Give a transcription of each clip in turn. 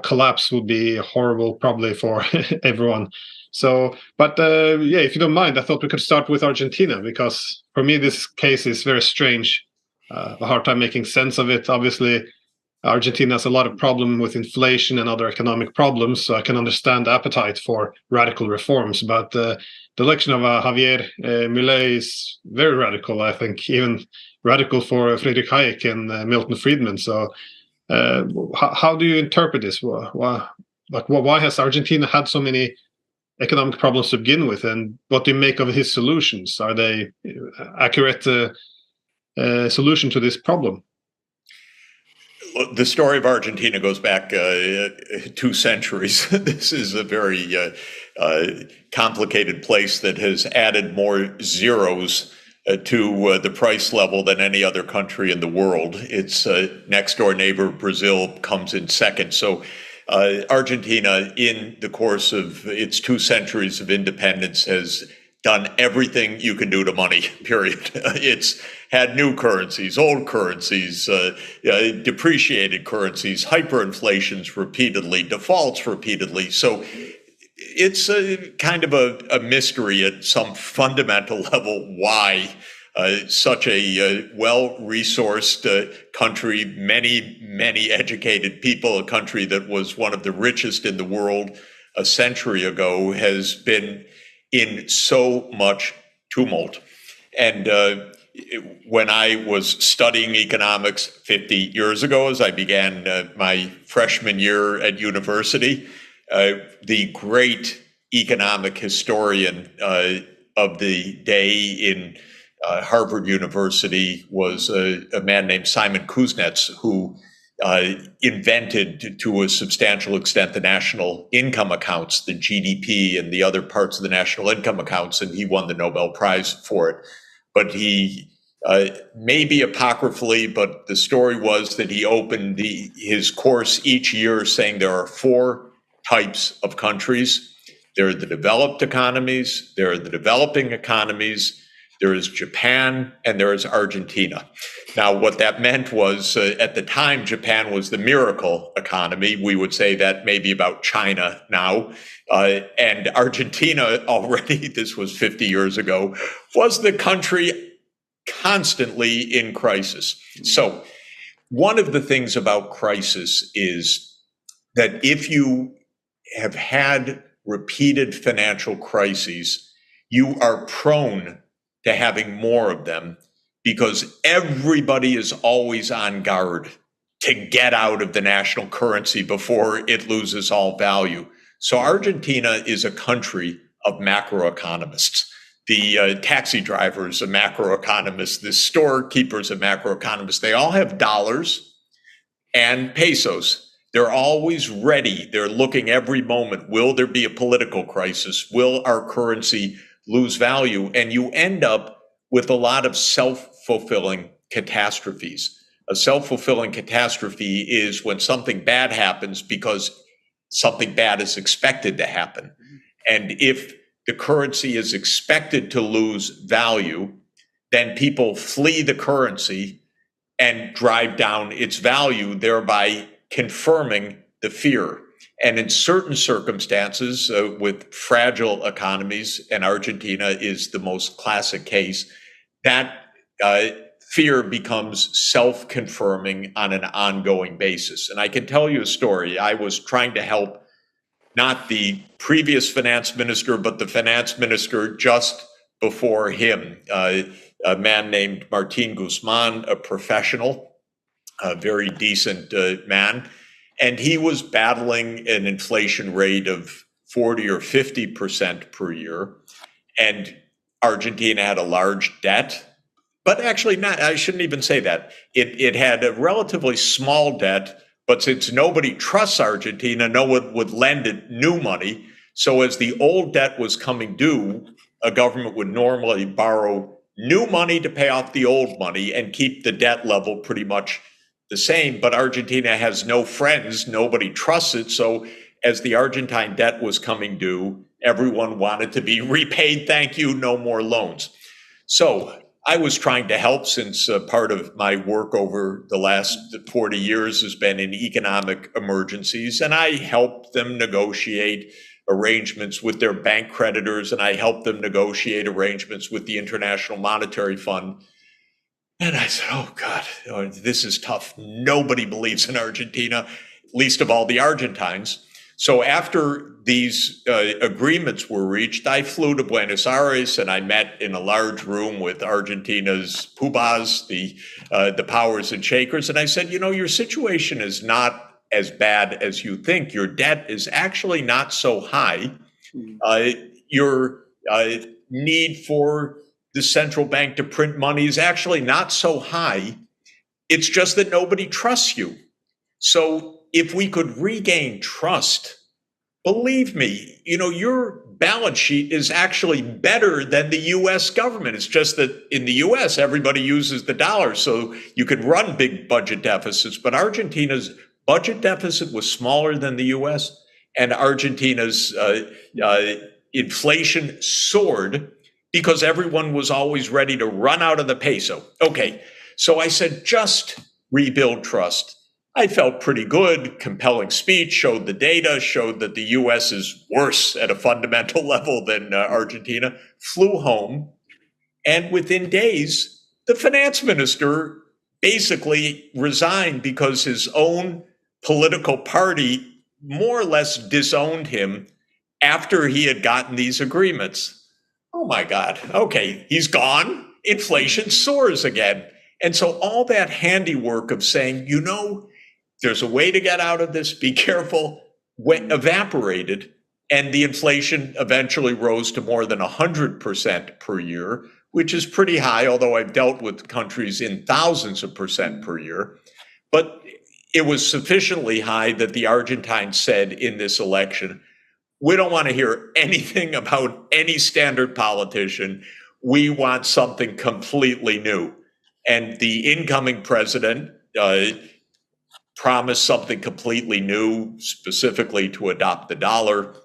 collapse would be horrible probably for everyone. So, but yeah, if you don't mind, I thought we could start with Argentina, because for me this case is very strange. A hard time making sense of it. Obviously, Argentina has a lot of problem with inflation and other economic problems, so I can understand the appetite for radical reforms. But the election of Javier Milei is very radical, I think, even radical for Friedrich Hayek and Milton Friedman. So how do you interpret this? Why has Argentina had so many economic problems to begin with, and what do you make of his solutions? Are they accurate solution to this problem? The story of Argentina goes back 2 centuries. This is a very complicated place that has added more zeros to the price level than any other country in the world. Its next door neighbor, Brazil, comes in second. So Argentina, in the course of its 2 centuries of independence, has done everything you can do to money, period. It's had new currencies, old currencies, depreciated currencies, hyperinflations repeatedly, defaults repeatedly. So it's kind of a mystery at some fundamental level why such a well-resourced country, many educated people, a country that was one of the richest in the world a century ago, has been in so much tumult. And when I was studying economics 50 years ago, as I began my freshman year at university, the great economic historian of the day in Harvard University was a man named Simon Kuznets, who invented to a substantial extent the national income accounts, the GDP and the other parts of the national income accounts, and he won the Nobel Prize for it. But he, maybe apocryphally, but the story was that he opened his course each year saying there are 4 types of countries. There are the developed economies, there are the developing economies, there is Japan, and there is Argentina. Now, what that meant was, at the time, Japan was the miracle economy. We would say that maybe about China now. And Argentina already, this was 50 years ago, was the country constantly in crisis. So one of the things about crisis is that if you have had repeated financial crises, you are prone to having more of them, because everybody is always on guard to get out of the national currency before it loses all value. So Argentina is a country of macroeconomists. The taxi drivers are macroeconomists, the storekeepers are macroeconomists. They all have dollars and pesos. They're always ready. They're looking every moment. Will there be a political crisis? Will our currency lose value? And you end up with a lot of self-fulfilling catastrophes. A self-fulfilling catastrophe is when something bad happens because something bad is expected to happen. And if the currency is expected to lose value, then people flee the currency and drive down its value, thereby confirming the fear. And in certain circumstances, with fragile economies, and Argentina is the most classic case, that fear becomes self-confirming on an ongoing basis. And I can tell you a story. I was trying to help not the previous finance minister, but the finance minister just before him, a man named Martin Guzman, a professional, a very decent man. And he was battling an inflation rate of 40 or 50% per year. And Argentina had a large debt, but actually not, I shouldn't even say that. It had a relatively small debt, but since nobody trusts Argentina, no one would lend it new money. So as the old debt was coming due, a government would normally borrow new money to pay off the old money and keep the debt level pretty much the same. But Argentina has no friends, nobody trusts it. So as the Argentine debt was coming due, everyone wanted to be repaid, thank you, no more loans. So I was trying to help since part of my work over the last 40 years has been in economic emergencies, and I helped them negotiate arrangements with their bank creditors, and I helped them negotiate arrangements with the International Monetary Fund. And I said, oh God, this is tough. Nobody believes in Argentina, least of all the Argentines. So after these agreements were reached, I flew to Buenos Aires and I met in a large room with Argentina's PUBAs, the powers and shakers. And I said, your situation is not as bad as you think. Your debt is actually not so high. Your need for the central bank to print money is actually not so high. It's just that nobody trusts you. So if we could regain trust, believe me, your balance sheet is actually better than the US government. It's just that in the US, everybody uses the dollar, so you can run big budget deficits. But Argentina's budget deficit was smaller than the US, and Argentina's inflation soared because everyone was always ready to run out of the peso. Okay, so I said, just rebuild trust. I felt pretty good. Compelling speech, showed the data, showed that the US is worse at a fundamental level than Argentina. Flew home, and within days, the finance minister basically resigned because his own political party more or less disowned him after he had gotten these agreements. Oh my God, okay, he's gone. Inflation soars again. And so all that handiwork of saying, there's a way to get out of this, be careful, evaporated, and the inflation eventually rose to more than 100% per year, which is pretty high, although I've dealt with countries in thousands of percent per year. But it was sufficiently high that the Argentines said in this election, we don't want to hear anything about any standard politician. We want something completely new. And the incoming president promised something completely new, specifically to adopt the dollar.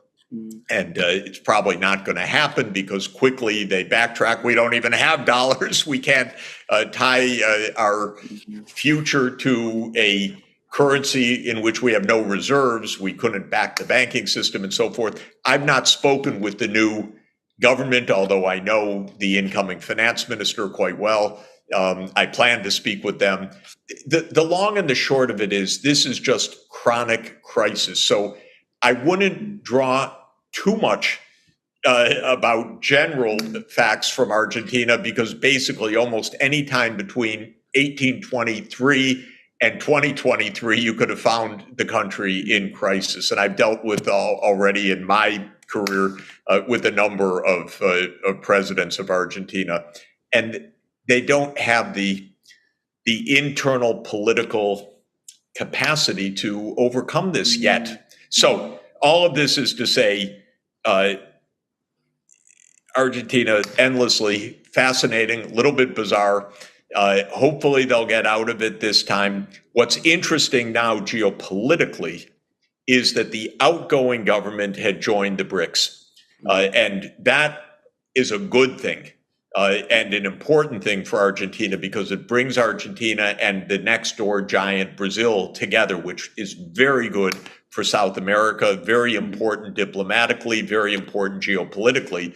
And it's probably not going to happen because quickly they backtrack. We don't even have dollars. We can't tie our future to a currency in which we have no reserves. We couldn't back the banking system and so forth. I've not spoken with the new government, although I know the incoming finance minister quite well. I plan to speak with them. The long and the short of it is this is just chronic crisis. So I wouldn't draw too much about general facts from Argentina because basically almost any time between 1823 and 2023, you could have found the country in crisis. And I've dealt with already in my career with a number of presidents of Argentina. And they don't have the internal political capacity to overcome this yet. So all of this is to say, Argentina, endlessly fascinating, a little bit bizarre. Hopefully they'll get out of it this time. What's interesting now geopolitically is that the outgoing government had joined the BRICS. And that is a good thing. And an important thing for Argentina because it brings Argentina and the next door giant Brazil together, which is very good for South America, very important diplomatically, very important geopolitically.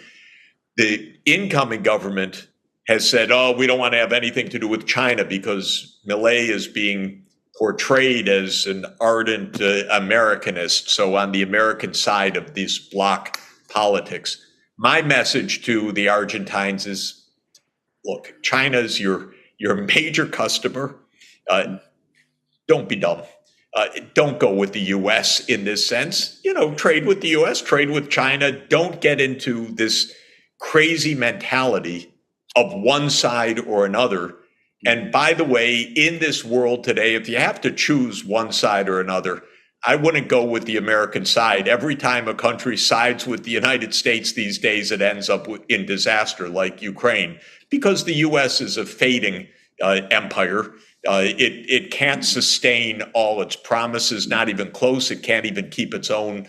The incoming government has said, we don't want to have anything to do with China because Milei is being portrayed as an ardent Americanist. So on the American side of this bloc politics. My message to the Argentines is, look, China's your major customer. Don't be dumb. Don't go with the U.S. in this sense. Trade with the U.S., trade with China. Don't get into this crazy mentality of one side or another. And by the way, in this world today, if you have to choose one side or another, I wouldn't go with the American side. Every time a country sides with the United States these days, it ends up in disaster like Ukraine, because the U.S. is a fading empire. It can't sustain all its promises, not even close. It can't even keep its own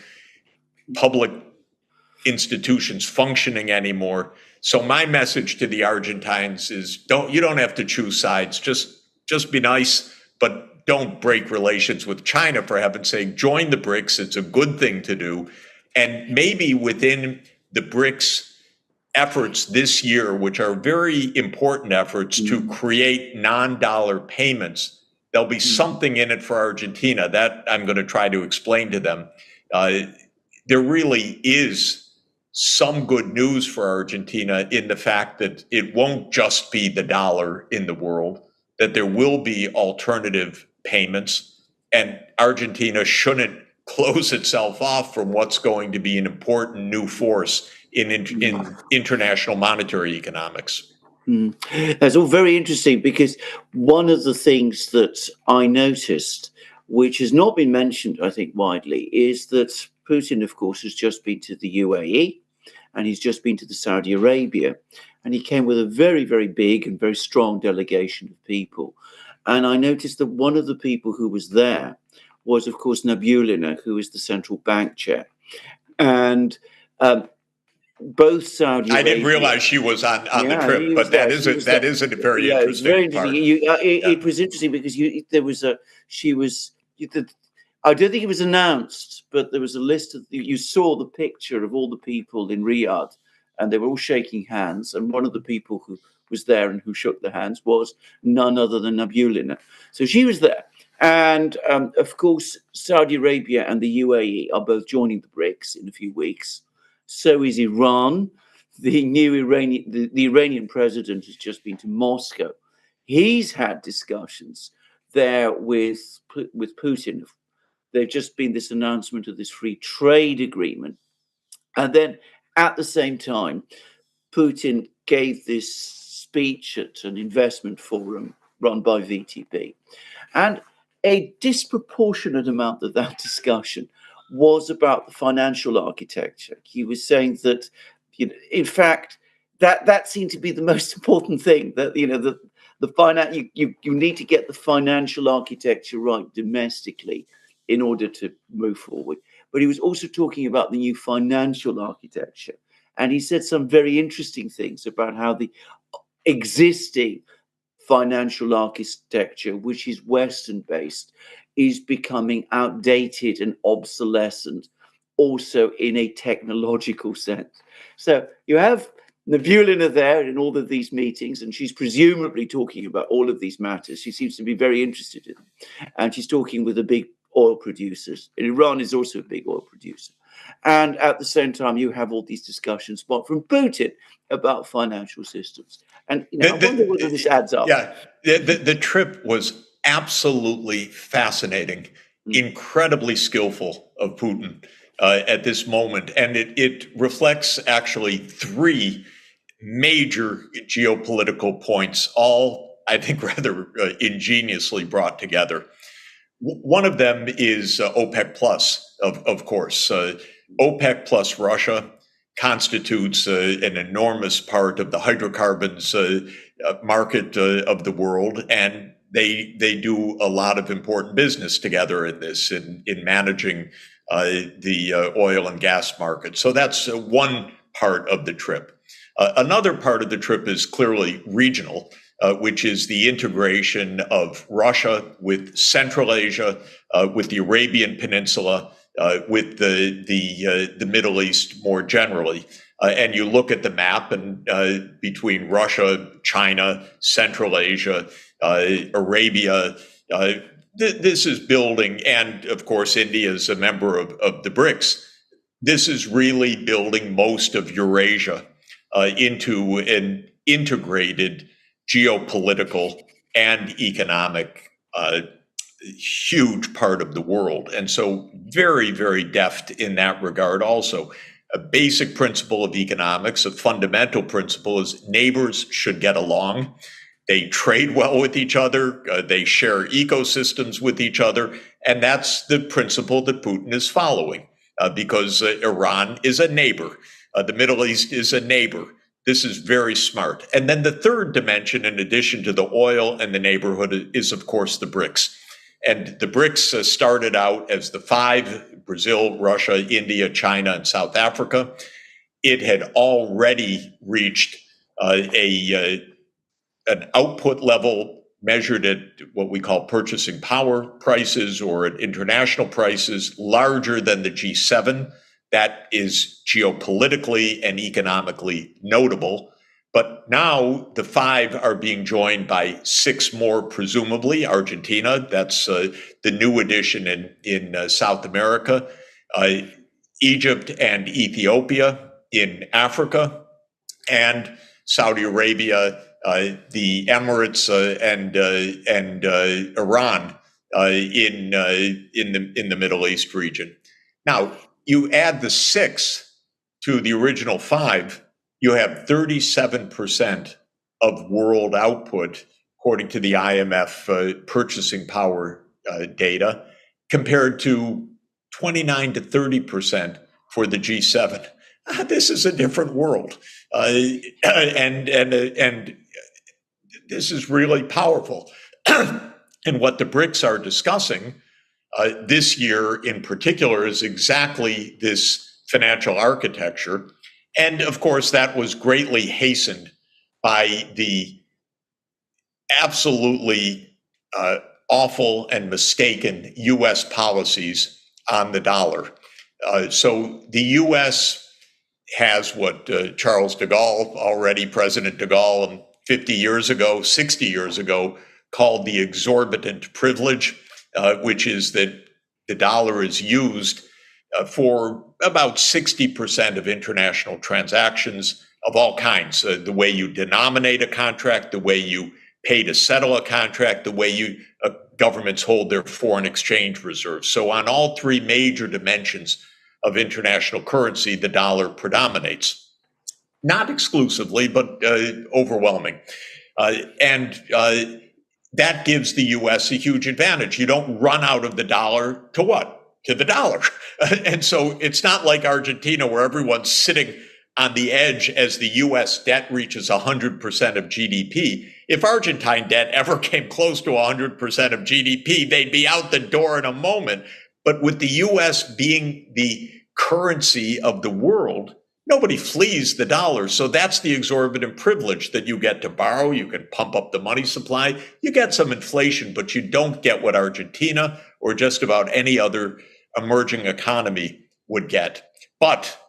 public institutions functioning anymore. So my message to the Argentines is you don't have to choose sides. Just be nice, but don't break relations with China, for heaven's sake. Join the BRICS. It's a good thing to do. And maybe within the BRICS efforts this year, which are very important efforts to create non-dollar payments, there'll be something in it for Argentina. That I'm going to try to explain to them. There really is some good news for Argentina in the fact that it won't just be the dollar in the world, that there will be alternative payments, and Argentina shouldn't close itself off from what's going to be an important new force in international monetary economics. That's all very interesting, because one of the things that I noticed, which has not been mentioned, I think, widely, is that Putin, of course, has just been to the UAE and he's just been to the Saudi Arabia, and he came with a very, very big and very strong delegation of people. And I noticed that one of the people who was there was, of course, Nabulina, who is the central bank chair. And both Saudi Arabia, I didn't realize she was on the trip, but that is a very interesting part. It was interesting because I don't think it was announced, but there was a list of, you saw the picture of all the people in Riyadh, and they were all shaking hands. And one of the people who was there and who shook the hands was none other than Nabulina. So she was there. And of course, Saudi Arabia and the UAE are both joining the BRICS in a few weeks. So is Iran. The Iranian president has just been to Moscow. He's had discussions there with Putin. There's just been this announcement of this free trade agreement. And then at the same time, Putin gave this speech at an investment forum run by VTB. And a disproportionate amount of that discussion was about the financial architecture. He was saying that, in fact, that seemed to be the most important thing, that, you need to get the financial architecture right domestically in order to move forward. But he was also talking about the new financial architecture. And he said some very interesting things about how the existing financial architecture, which is Western-based, is becoming outdated and obsolescent, also in a technological sense. So you have Nabulina there in all of these meetings, and she's presumably talking about all of these matters. She seems to be very interested in them. And she's talking with the big oil producers. And Iran is also a big oil producer. And at the same time, you have all these discussions from Putin about financial systems. And I wonder whether this adds up. Yeah, the trip was absolutely fascinating, incredibly skillful of Putin at this moment. And it reflects actually three major geopolitical points, all, I think, rather ingeniously brought together. One of them is OPEC Plus, of course. OPEC plus Russia constitutes an enormous part of the hydrocarbons market of the world, and they do a lot of important business together in this, in managing the oil and gas market. So that's one part of the trip. Another part of the trip is clearly regional, which is the integration of Russia with Central Asia, with the Arabian Peninsula, with the Middle East more generally. And you look at the map, and between Russia, China, Central Asia, Arabia, this is building, and of course, India is a member of the BRICS. This is really building most of Eurasia into an integrated geopolitical and economic huge part of the world. And so very, very deft in that regard also. A basic principle of economics, a fundamental principle, is neighbors should get along. They trade well with each other. They share ecosystems with each other. And that's the principle that Putin is following because Iran is a neighbor. The Middle East is a neighbor. This is very smart. And then the third dimension, in addition to the oil and the neighborhood, is, of course, the BRICS. And the BRICS started out as the five: Brazil, Russia, India, China, and South Africa. it had already reached an output level measured at what we call purchasing power prices or at international prices larger than the G7. That is geopolitically and economically notable. But now the five are being joined by six more, presumably. Argentina, that's the new addition in South America. Egypt and Ethiopia in Africa, and Saudi Arabia, the Emirates, and Iran in the Middle East region. Now, you add the six to the original five, you have 37% of world output, according to the IMF purchasing power data, compared to 29 to 30% for the G7. This is a different world, and this is really powerful. And what the BRICS are discussing this year in particular is exactly this financial architecture. And of course, that was greatly hastened by the absolutely awful and mistaken U.S. policies on the dollar. So the U.S. has what Charles de Gaulle, already President de Gaulle, 50 years ago, 60 years ago, called the exorbitant privilege, which is that the dollar is used for about 60% of international transactions of all kinds. The way you denominate a contract, the way you pay to settle a contract, the way governments hold their foreign exchange reserves. So on all three major dimensions of international currency, the dollar predominates. Not exclusively, but overwhelming. And that gives the U.S. a huge advantage. You don't run out of the dollar to what? To the dollar. And so it's not like Argentina, where everyone's sitting on the edge as the U.S. debt reaches 100% of GDP. If Argentine debt ever came close to 100% of GDP, they'd be out the door in a moment. But with the U.S. being the currency of the world, nobody flees the dollar. So that's the exorbitant privilege that you get to borrow. You can pump up the money supply. You get some inflation, but you don't get what Argentina or just about any other emerging economy would get. But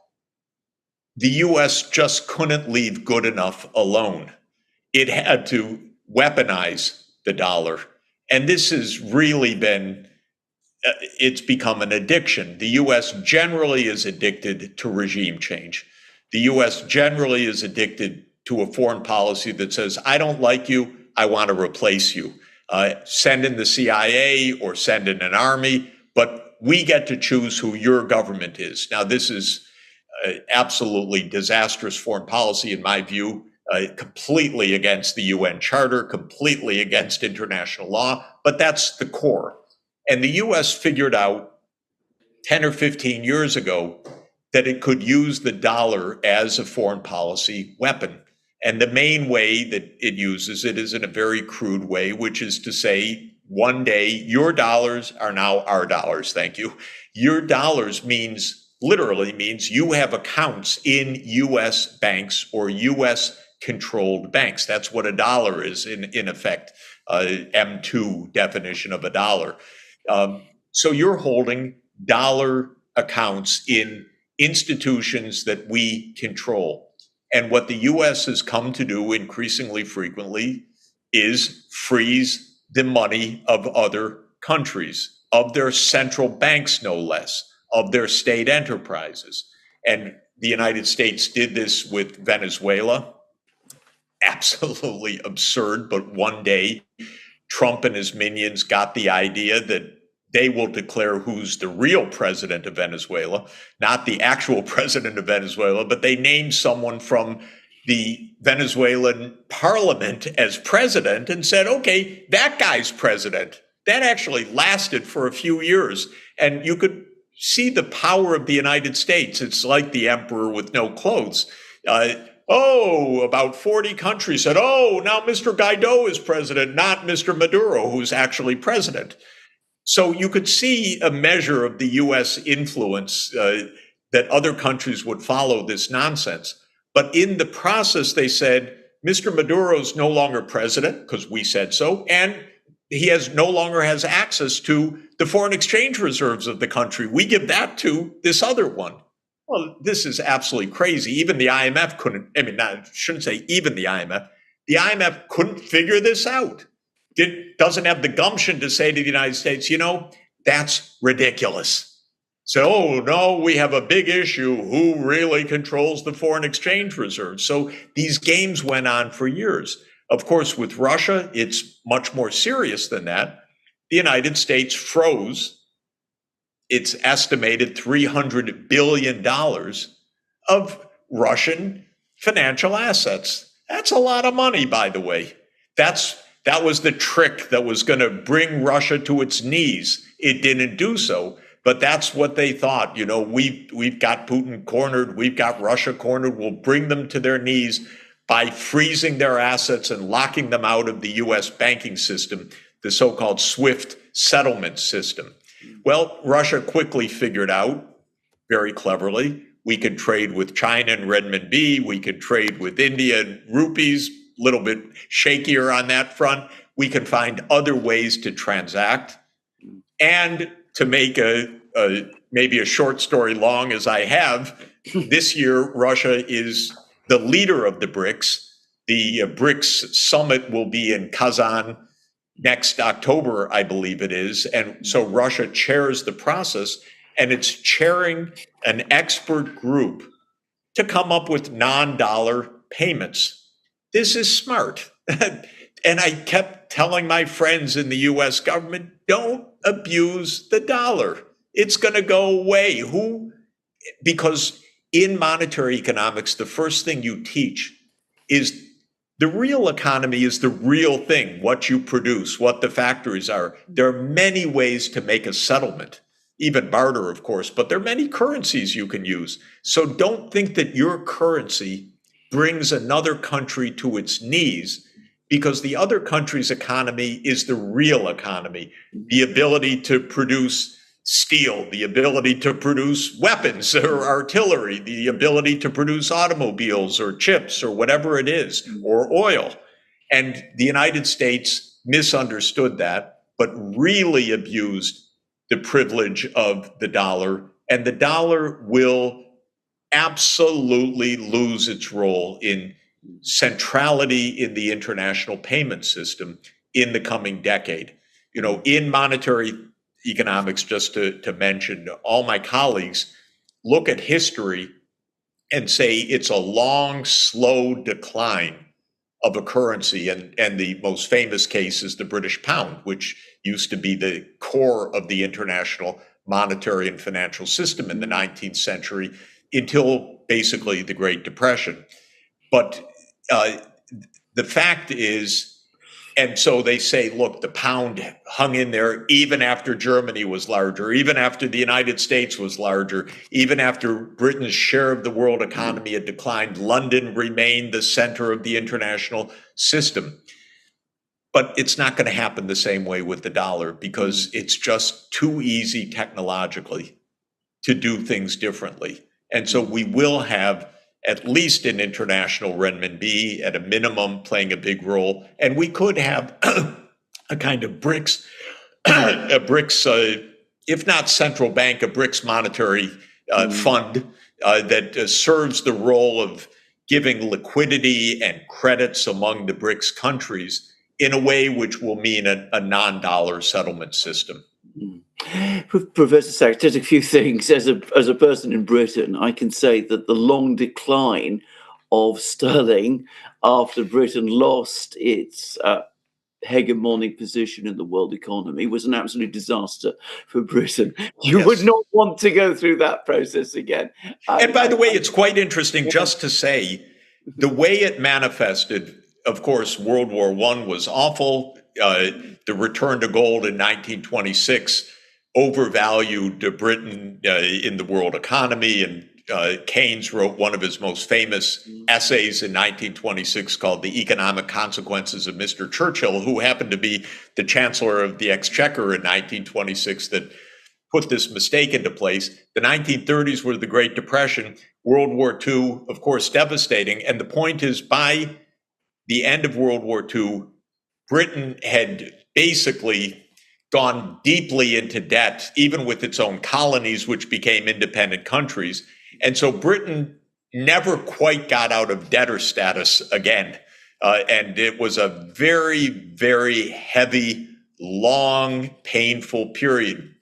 the U.S. just couldn't leave good enough alone. It had to weaponize the dollar. And this has really been, it's become an addiction. The U.S. generally is addicted to regime change. The U.S. generally is addicted to a foreign policy that says, I don't like you, I want to replace you. Send in the CIA or send in an army, but we get to choose who your government is. Now, this is absolutely disastrous foreign policy, in my view, completely against the UN Charter, completely against international law, but that's the core. And the U.S. figured out 10 or 15 years ago that it could use the dollar as a foreign policy weapon. And the main way that it uses it is in a very crude way, which is to say, one day, your dollars are now our dollars, thank you. Your dollars literally means you have accounts in U.S. banks or U.S. controlled banks. That's what a dollar is in effect, M2 definition of a dollar. So you're holding dollar accounts in institutions that we control. And what the U.S. has come to do increasingly frequently is freeze the money of other countries, of their central banks, no less, of their state enterprises. And the United States did this with Venezuela. Absolutely absurd, but one day Trump and his minions got the idea that they will declare who's the real president of Venezuela, not the actual president of Venezuela, but they named someone from the Venezuelan parliament as president and said, okay, that guy's president. That actually lasted for a few years. And you could see the power of the United States. It's like the emperor with no clothes. About 40 countries said, now Mr. Guaido is president, not Mr. Maduro, who's actually president. So you could see a measure of the U.S. influence that other countries would follow this nonsense. But in the process, they said, Mr. Maduro's no longer president because we said so, and he no longer has access to the foreign exchange reserves of the country. We give that to this other one. Well, this is absolutely crazy. Even the IMF couldn't, I shouldn't say even the IMF. The IMF couldn't figure this out. It doesn't have the gumption to say to the United States, that's ridiculous. So, oh, no, we have a big issue. Who really controls the foreign exchange reserve? So these games went on for years. Of course, with Russia, it's much more serious than that. The United States froze its estimated $300 billion of Russian financial assets. That's a lot of money, by the way. That was the trick that was going to bring Russia to its knees. It didn't do so. But that's what they thought. We've got Putin cornered. We've got Russia cornered. We'll bring them to their knees by freezing their assets and locking them out of the U.S. banking system, the so-called SWIFT settlement system. Well, Russia quickly figured out, very cleverly, we could trade with China and renminbi. We could trade with India and rupees, a little bit shakier on that front. We can find other ways to transact. And to make maybe a short story long as I have, this year, Russia is the leader of the BRICS. The BRICS summit will be in Kazan next October, I believe it is. And so Russia chairs the process, and it's chairing an expert group to come up with non-dollar payments. This is smart. And I kept telling my friends in the US government, don't abuse the dollar. It's going to go away. Because in monetary economics, the first thing you teach is the real economy is the real thing, what you produce, what the factories are. There are many ways to make a settlement, even barter, of course, but there are many currencies you can use. So don't think that your currency brings another country to its knees, because the other country's economy is the real economy, the ability to produce steel, the ability to produce weapons or artillery, the ability to produce automobiles or chips or whatever it is, or oil. And the United States misunderstood that, but really abused the privilege of the dollar. And the dollar will absolutely lose its role in centrality in the international payment system in the coming decade. In monetary economics, just to mention, all my colleagues look at history and say it's a long, slow decline of a currency. And the most famous case is the British pound, which used to be the core of the international monetary and financial system in the 19th century until basically the Great Depression. But the fact is, and so they say, look, the pound hung in there even after Germany was larger, even after the United States was larger, even after Britain's share of the world economy had declined. London remained the center of the international system. But it's not going to happen the same way with the dollar, because it's just too easy technologically to do things differently. And so we will have at least an international renminbi at a minimum playing a big role. And we could have a kind of BRICS, if not central bank, a BRICS monetary fund that serves the role of giving liquidity and credits among the BRICS countries in a way which will mean a non-dollar settlement system. Professor Sachs, just a few things. As a person in Britain, I can say that the long decline of sterling after Britain lost its hegemonic position in the world economy was an absolute disaster for Britain. You would not want to go through that process again. And by the way, it's quite interesting just to say the way it manifested. Of course, World War I was awful. The return to gold in 1926 overvalued Britain in the world economy. And Keynes wrote one of his most famous essays in 1926 called The Economic Consequences of Mr. Churchill, who happened to be the Chancellor of the Exchequer in 1926, that put this mistake into place. The 1930s were the Great Depression, World War II, of course, devastating. And the point is, by the end of World War II, Britain had basically gone deeply into debt, even with its own colonies, which became independent countries. And so Britain never quite got out of debtor status again. And it was a very, very heavy, long, painful period.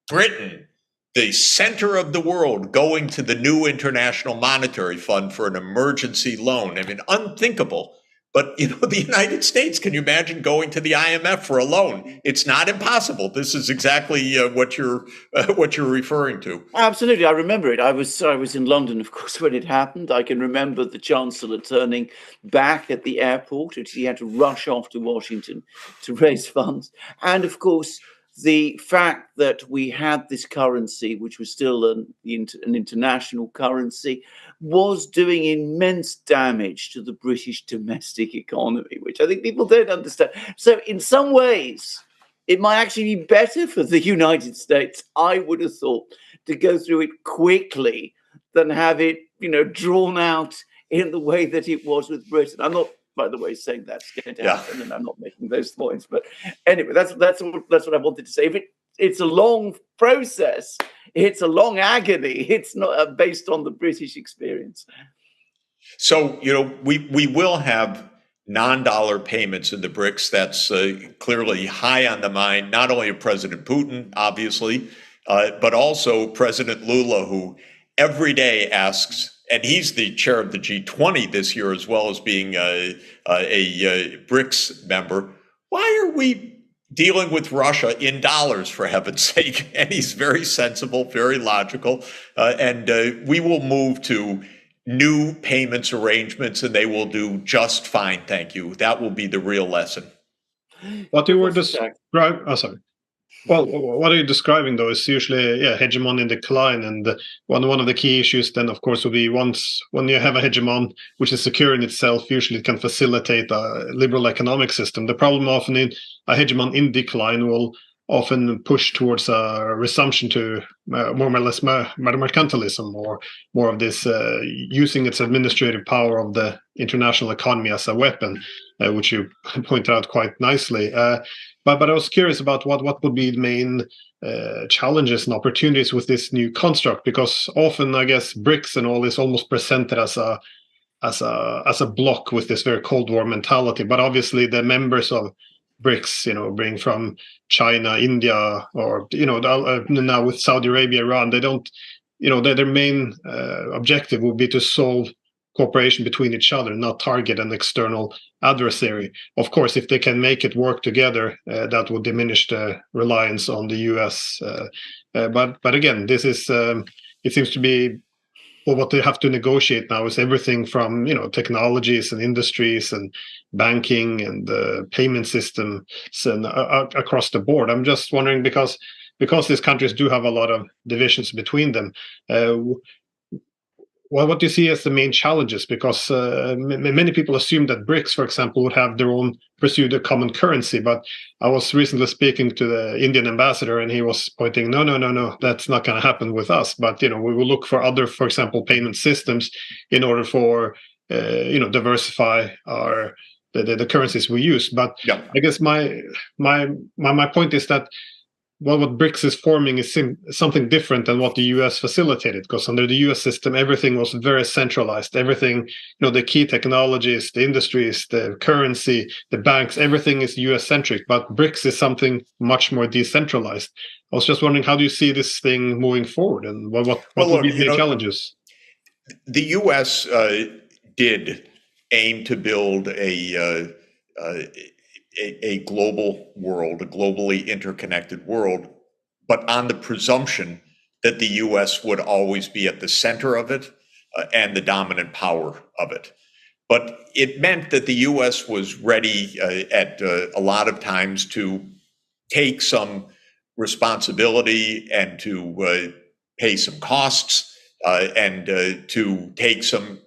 Britain, the center of the world, going to the new International Monetary Fund for an emergency loan. I mean, unthinkable. But, the United States, can you imagine going to the IMF for a loan? It's not impossible. This is exactly what you're referring to. Absolutely. I remember it. I was in London, of course, when it happened. I can remember the Chancellor turning back at the airport. He had to rush off to Washington to raise funds. And, of course, the fact that we had this currency, which was still an international currency, was doing immense damage to the British domestic economy, which I think people don't understand. So in some ways, it might actually be better for the United States, I would have thought, to go through it quickly than have it, drawn out in the way that it was with Britain. I'm not, by the way, saying that's going to happen, and I'm not making those points. But anyway, that's what I wanted to say. If it's a long process, it's a long agony. It's not based on the British experience. So, we will have non-dollar payments in the BRICS. That's clearly high on the mind, not only of President Putin, obviously, but also President Lula, who every day asks, and he's the chair of the G20 this year, as well as being a BRICS member, why are we dealing with Russia in dollars, for heaven's sake? And he's very sensible, very logical, and we will move to new payments arrangements, and they will do just fine, thank you. That will be the real lesson. What you were describing, Well, what are you describing, though, is usually hegemon in decline, and one of the key issues then, of course, will be when you have a hegemon which is secure in itself, usually it can facilitate a liberal economic system. The problem often in a hegemon in decline will often push towards a resumption to more or less mercantilism, or more of this using its administrative power of the international economy as a weapon, which you pointed out quite nicely. But I was curious about what would be the main challenges and opportunities with this new construct, because often I guess BRICS and all is almost presented as a block with this very Cold War mentality. But obviously the members of BRICS, bring from China, India, or now with Saudi Arabia, Iran, they don't, their main objective would be to solve cooperation between each other, not target an external adversary. Of course, if they can make it work together, that would diminish the reliance on the US. But again, this is it seems to be, well, what they have to negotiate now is everything from technologies and industries and banking and payment systems and across the board. I'm just wondering, because these countries do have a lot of divisions between them. What do you see as the main challenges? Because many people assume that BRICS, for example, would have their own pursued a common currency. But I was recently speaking to the Indian ambassador, and he was pointing, no, that's not going to happen with us. But we will look for other, for example, payment systems in order for diversify the currencies we use. But I guess my point is that, well, what BRICS is forming is something different than what the US facilitated, because under the US system, everything was very centralized. Everything, the key technologies, the industries, the currency, the banks, everything is US centric. But BRICS is something much more decentralized. I was just wondering, how do you see this thing moving forward, and what would be the challenges? The US did aim to build a global world, a globally interconnected world, but on the presumption that the US would always be at the center of it and the dominant power of it. But it meant that the US was ready at a lot of times to take some responsibility and to pay some costs and to take some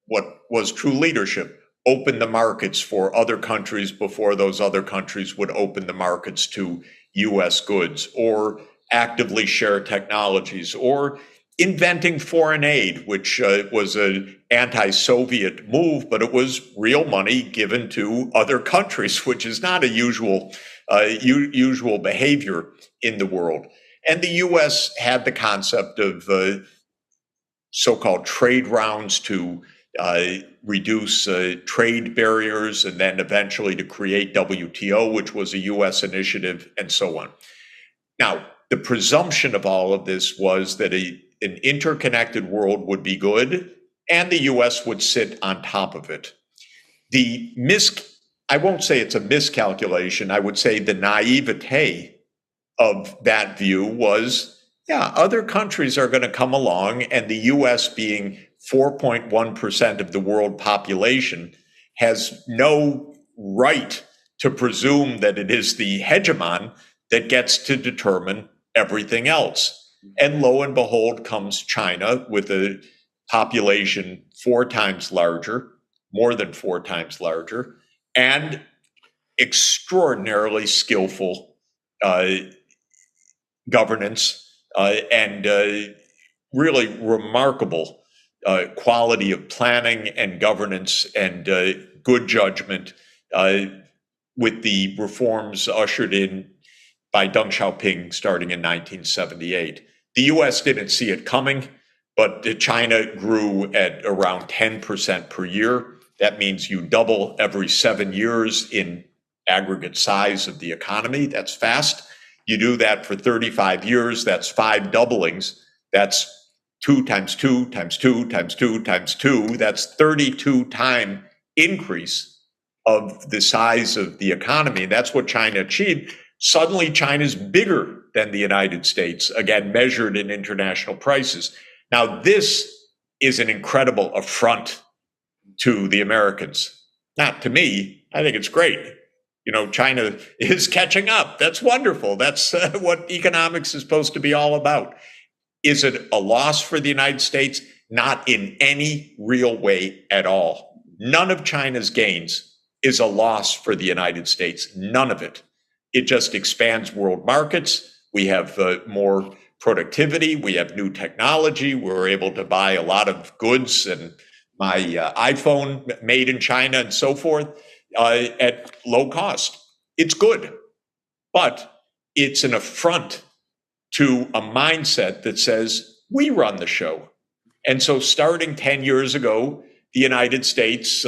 what was true leadership. Open the markets for other countries before those other countries would open the markets to US goods, or actively share technologies, or inventing foreign aid, which was an anti-Soviet move, but it was real money given to other countries, which is not a usual behavior in the world. And the U.S. had the concept of so-called trade rounds to reduce trade barriers, and then eventually to create WTO, which was a U.S. initiative, and so on. Now, the presumption of all of this was that an interconnected world would be good, and the U.S. would sit on top of it. I won't say it's a miscalculation, I would say the naivete of that view was, yeah, other countries are going to come along, and the US, being 4.1% of the world population, has no right to presume that it is the hegemon that gets to determine everything else. And lo and behold comes China with a population 4 times larger, more than 4 times larger, and extraordinarily skillful governance and really remarkable quality of planning and governance and good judgment with the reforms ushered in by Deng Xiaoping starting in 1978. The US didn't see it coming, but China grew at around 10% per year. That means you double every 7 years in aggregate size of the economy. That's fast. You do that for 35 years, that's 5 doublings. That's 2 times 2 times 2 times 2 times 2. That's 32-time increase of the size of the economy. That's what China achieved. Suddenly, China's bigger than the United States, again, measured in international prices. Now, this is an incredible affront to the Americans. Not to me. I think it's great. You know, China is catching up. That's wonderful. That's what economics is supposed to be all about. Is it a loss for the United States? Not in any real way at all. None of China's gains is a loss for the United States. None of it. It just expands world markets. We have more productivity. We have new technology. We're able to buy a lot of goods, and my iPhone made in China and so forth at low cost. It's good, but it's an affront to a mindset that says we run the show. And so starting 10 years ago, the United States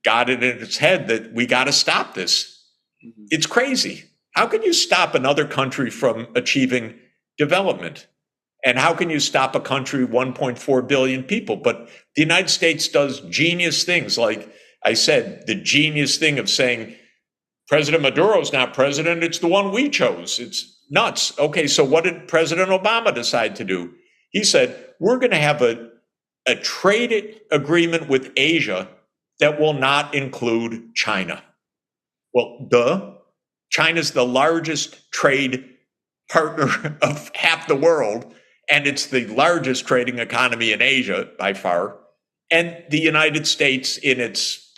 got it in its head that we got to stop this. It's crazy. How can you stop another country from achieving development? And how can you stop a country, 1.4 billion people? But the United States does genius things. Like I said, the genius thing of saying, President Maduro's not president, it's the one we chose. It's nuts. Okay, so what did President Obama decide to do? He said, we're going to have a trade agreement with Asia that will not include China. Well, China's the largest trade partner of half the world, and it's the largest trading economy in Asia by far. And the United States, in its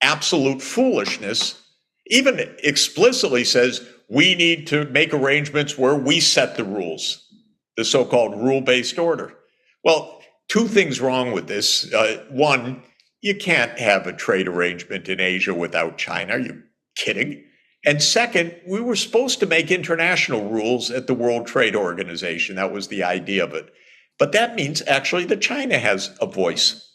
absolute foolishness, even explicitly says we need to make arrangements where we set the rules, the so-called rule-based order. Well, 2 things wrong with this. One, you can't have a trade arrangement in Asia without China. Are you kidding? And second, we were supposed to make international rules at the World Trade Organization. That was the idea of it. But that means actually that China has a voice.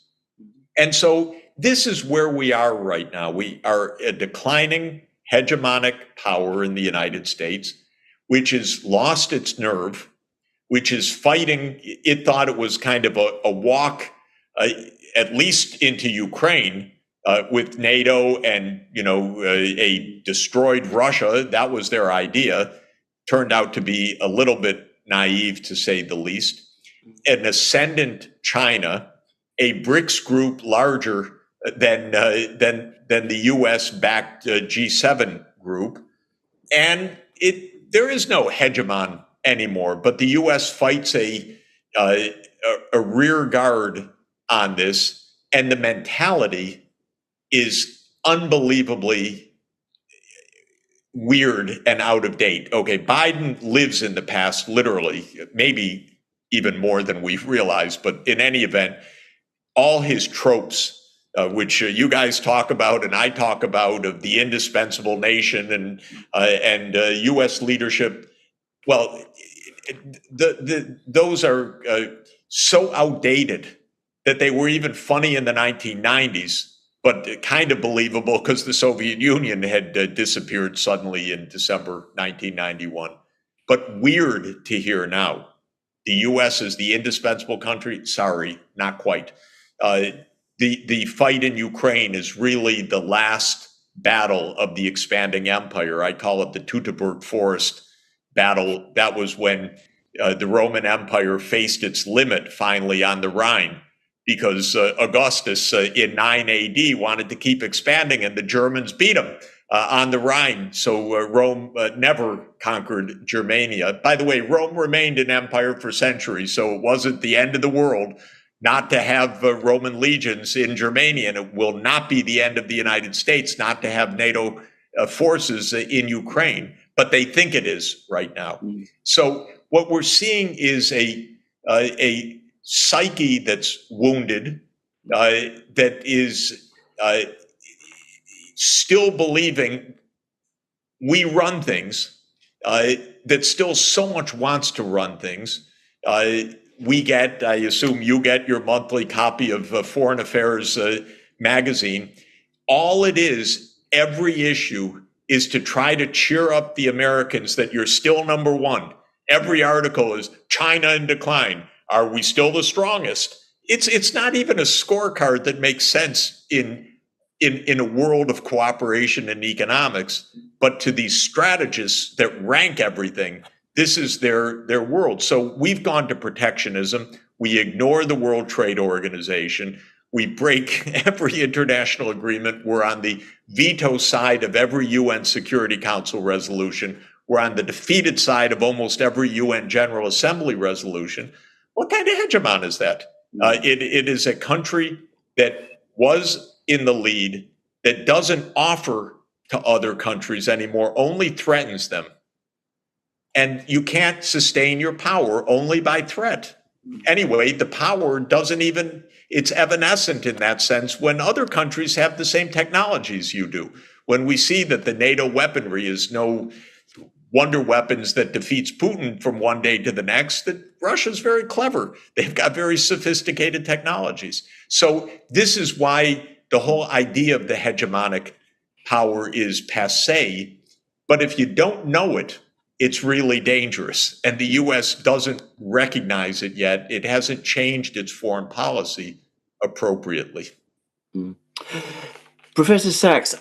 And so this is where we are right now. We are a declining hegemonic power in the United States, which has lost its nerve, which is fighting. It thought it was kind of a walk, at least into Ukraine, with NATO and, a destroyed Russia. That was their idea. Turned out to be a little bit naive, to say the least. An ascendant China, a BRICS group larger than the U.S.-backed G7 group, and there is no hegemon anymore. But the U.S. fights a rear guard on this, and the mentality is unbelievably weird and out of date. Okay, Biden lives in the past, literally, maybe even more than we've realized, but in any event, all his tropes, which you guys talk about and I talk about, of the indispensable nation and U.S. leadership, well, those are so outdated that they were even funny in the 1990s, but kind of believable because the Soviet Union had disappeared suddenly in December 1991. But weird to hear now. The U.S. is the indispensable country. Sorry, not quite. The fight in Ukraine is really the last battle of the expanding empire. I call it the Teutoburg Forest battle. That was when the Roman Empire faced its limit finally on the Rhine, because Augustus in 9 AD wanted to keep expanding, and the Germans beat him on the Rhine. So Rome never conquered Germania. By the way, Rome remained an empire for centuries, so it wasn't the end of the world not to have Roman legions in Germania, and it will not be the end of the United States not to have NATO forces in Ukraine. But they think it is right now. So what we're seeing is a psyche that's wounded, that is still believing we run things, that still so much wants to run things. We get, I assume you get your monthly copy of Foreign Affairs magazine. All it is, every issue is to try to cheer up the Americans that you're still number one. Every article is China in decline. Are we still the strongest? It's not even a scorecard that makes sense in a world of cooperation and economics, but to these strategists that rank everything, this is their world. So we've gone to protectionism. We ignore the World Trade Organization. We break every international agreement. We're on the veto side of every UN Security Council resolution. We're on the defeated side of almost every UN General Assembly resolution. What kind of hegemon is that? It is a country that was in the lead, that doesn't offer to other countries anymore, only threatens them. And you can't sustain your power only by threat. Anyway, the power doesn't even, it's evanescent in that sense when other countries have the same technologies you do. When we see that the NATO weaponry is no wonder weapons that defeats Putin from one day to the next, that Russia's very clever. They've got very sophisticated technologies. So this is why the whole idea of the hegemonic power is passé. But if you don't know it, it's really dangerous. And the U.S. doesn't recognize it yet. It hasn't changed its foreign policy appropriately. Professor Sachs,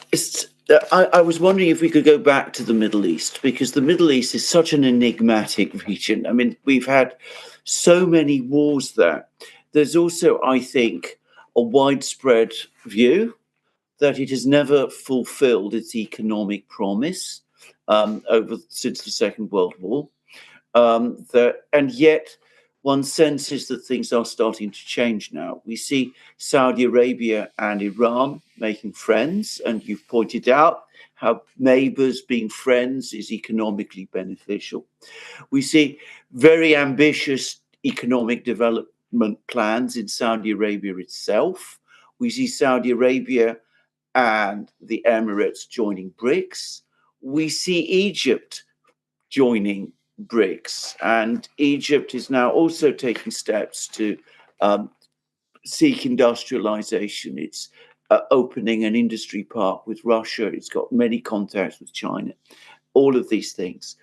I was wondering if we could go back to the Middle East, because the Middle East is such an enigmatic region. I mean, we've had so many wars there. There's also, I think, a widespread view that it has never fulfilled its economic promise since the Second World War. And yet one senses that things are starting to change now. We see Saudi Arabia and Iran making friends, and you've pointed out how neighbors being friends is economically beneficial. We see very ambitious economic development plans in Saudi Arabia itself. We see Saudi Arabia and the Emirates joining BRICS. We see Egypt joining BRICS, and Egypt is now also taking steps to seek industrialization. It's opening an industry park with Russia. It's got many contacts with China, all of these things.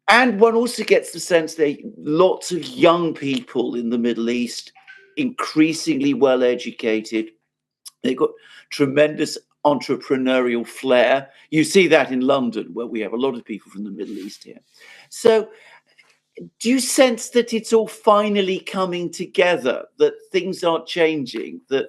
And one also gets the sense that lots of young people in the Middle East, increasingly well educated, they've got tremendous entrepreneurial flair. You see that in London, where we have a lot of people from the Middle East here. So do you sense that it's all finally coming together, that things are changing, that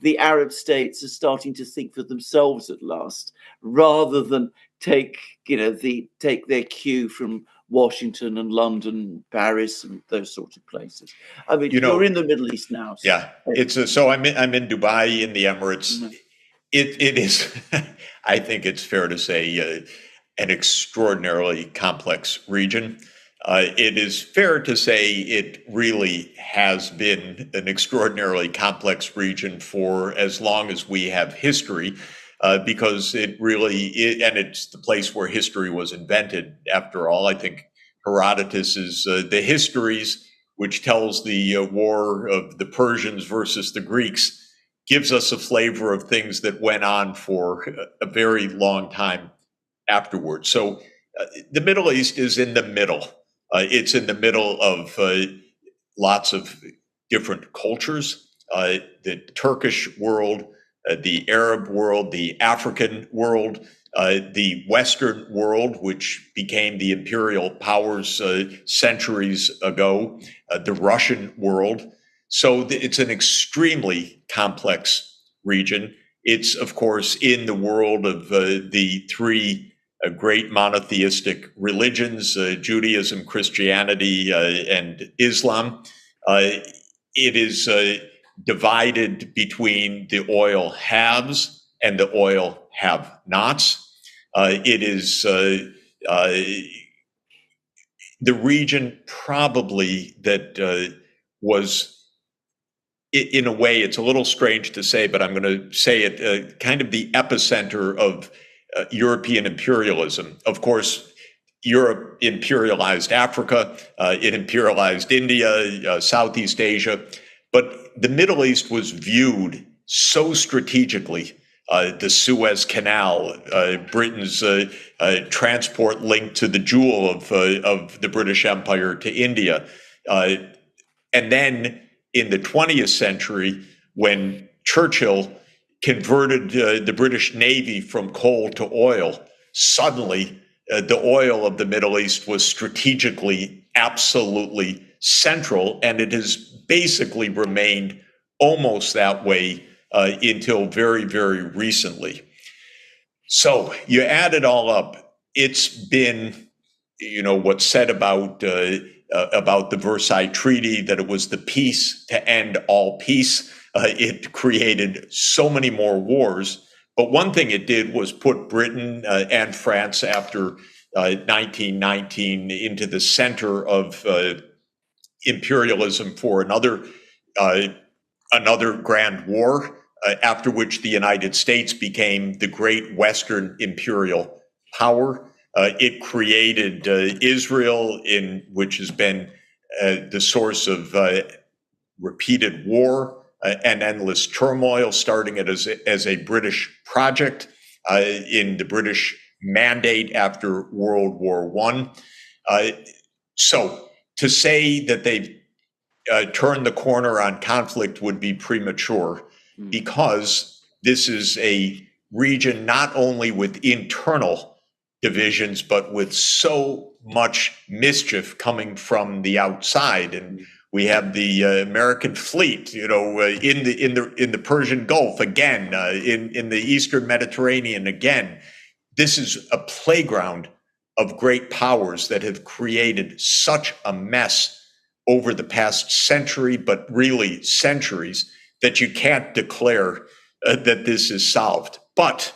the Arab states are starting to think for themselves at last, rather than take their cue from Washington and London, Paris, and those sorts of places? I mean, you're in the Middle East now. So. Yeah, so I'm in Dubai, in the Emirates. Mm-hmm. It is, I think it's fair to say, an extraordinarily complex region. It is fair to say it really has been an extraordinarily complex region for as long as we have history, because and it's the place where history was invented, after all. I think Herodotus is the Histories, which tells the war of the Persians versus the Greeks, gives us a flavor of things that went on for a very long time afterwards. So the Middle East is in the middle. It's in the middle of lots of different cultures, the Turkish world, the Arab world, the African world, the Western world, which became the imperial powers centuries ago, the Russian world. So it's an extremely complex region. It's, of course, in the world of the three great monotheistic religions, Judaism, Christianity, and Islam. It is divided between the oil haves and the oil have-nots. It is the region probably that was, in a way, it's a little strange to say, but I'm going to say it, kind of the epicenter of European imperialism. Of course, Europe imperialized Africa, it imperialized India, Southeast Asia, but the Middle East was viewed so strategically. The Suez Canal, Britain's transport link to the jewel of the British Empire to India. And then in the 20th century, when Churchill converted the British Navy from coal to oil, suddenly the oil of the Middle East was strategically absolutely central, and it has basically remained almost that way until very, very recently. So you add it all up, it's been, what's said about the Versailles Treaty, that it was the peace to end all peace. It created so many more wars. But one thing it did was put Britain and France, after 1919, into the center of imperialism for another grand war, after which the United States became the great Western imperial power. It created Israel, which has been the source of repeated war and endless turmoil, starting it as a British project in the British Mandate after World War I. So to say that they've turned the corner on conflict would be premature, because this is a region not only with internal divisions, but with so much mischief coming from the outside. And we have the American fleet, in the Persian Gulf again, in the Eastern Mediterranean again. This is a playground of great powers that have created such a mess over the past century, but really centuries, that you can't declare that this is solved. But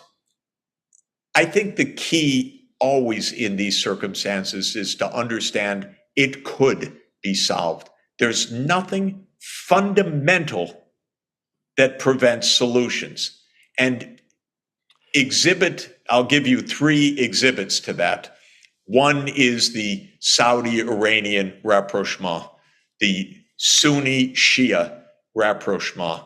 I think the key always in these circumstances is to understand it could be solved. There's nothing fundamental that prevents solutions. And I'll give you 3 exhibits to that. One is the Saudi-Iranian rapprochement, the Sunni-Shia rapprochement.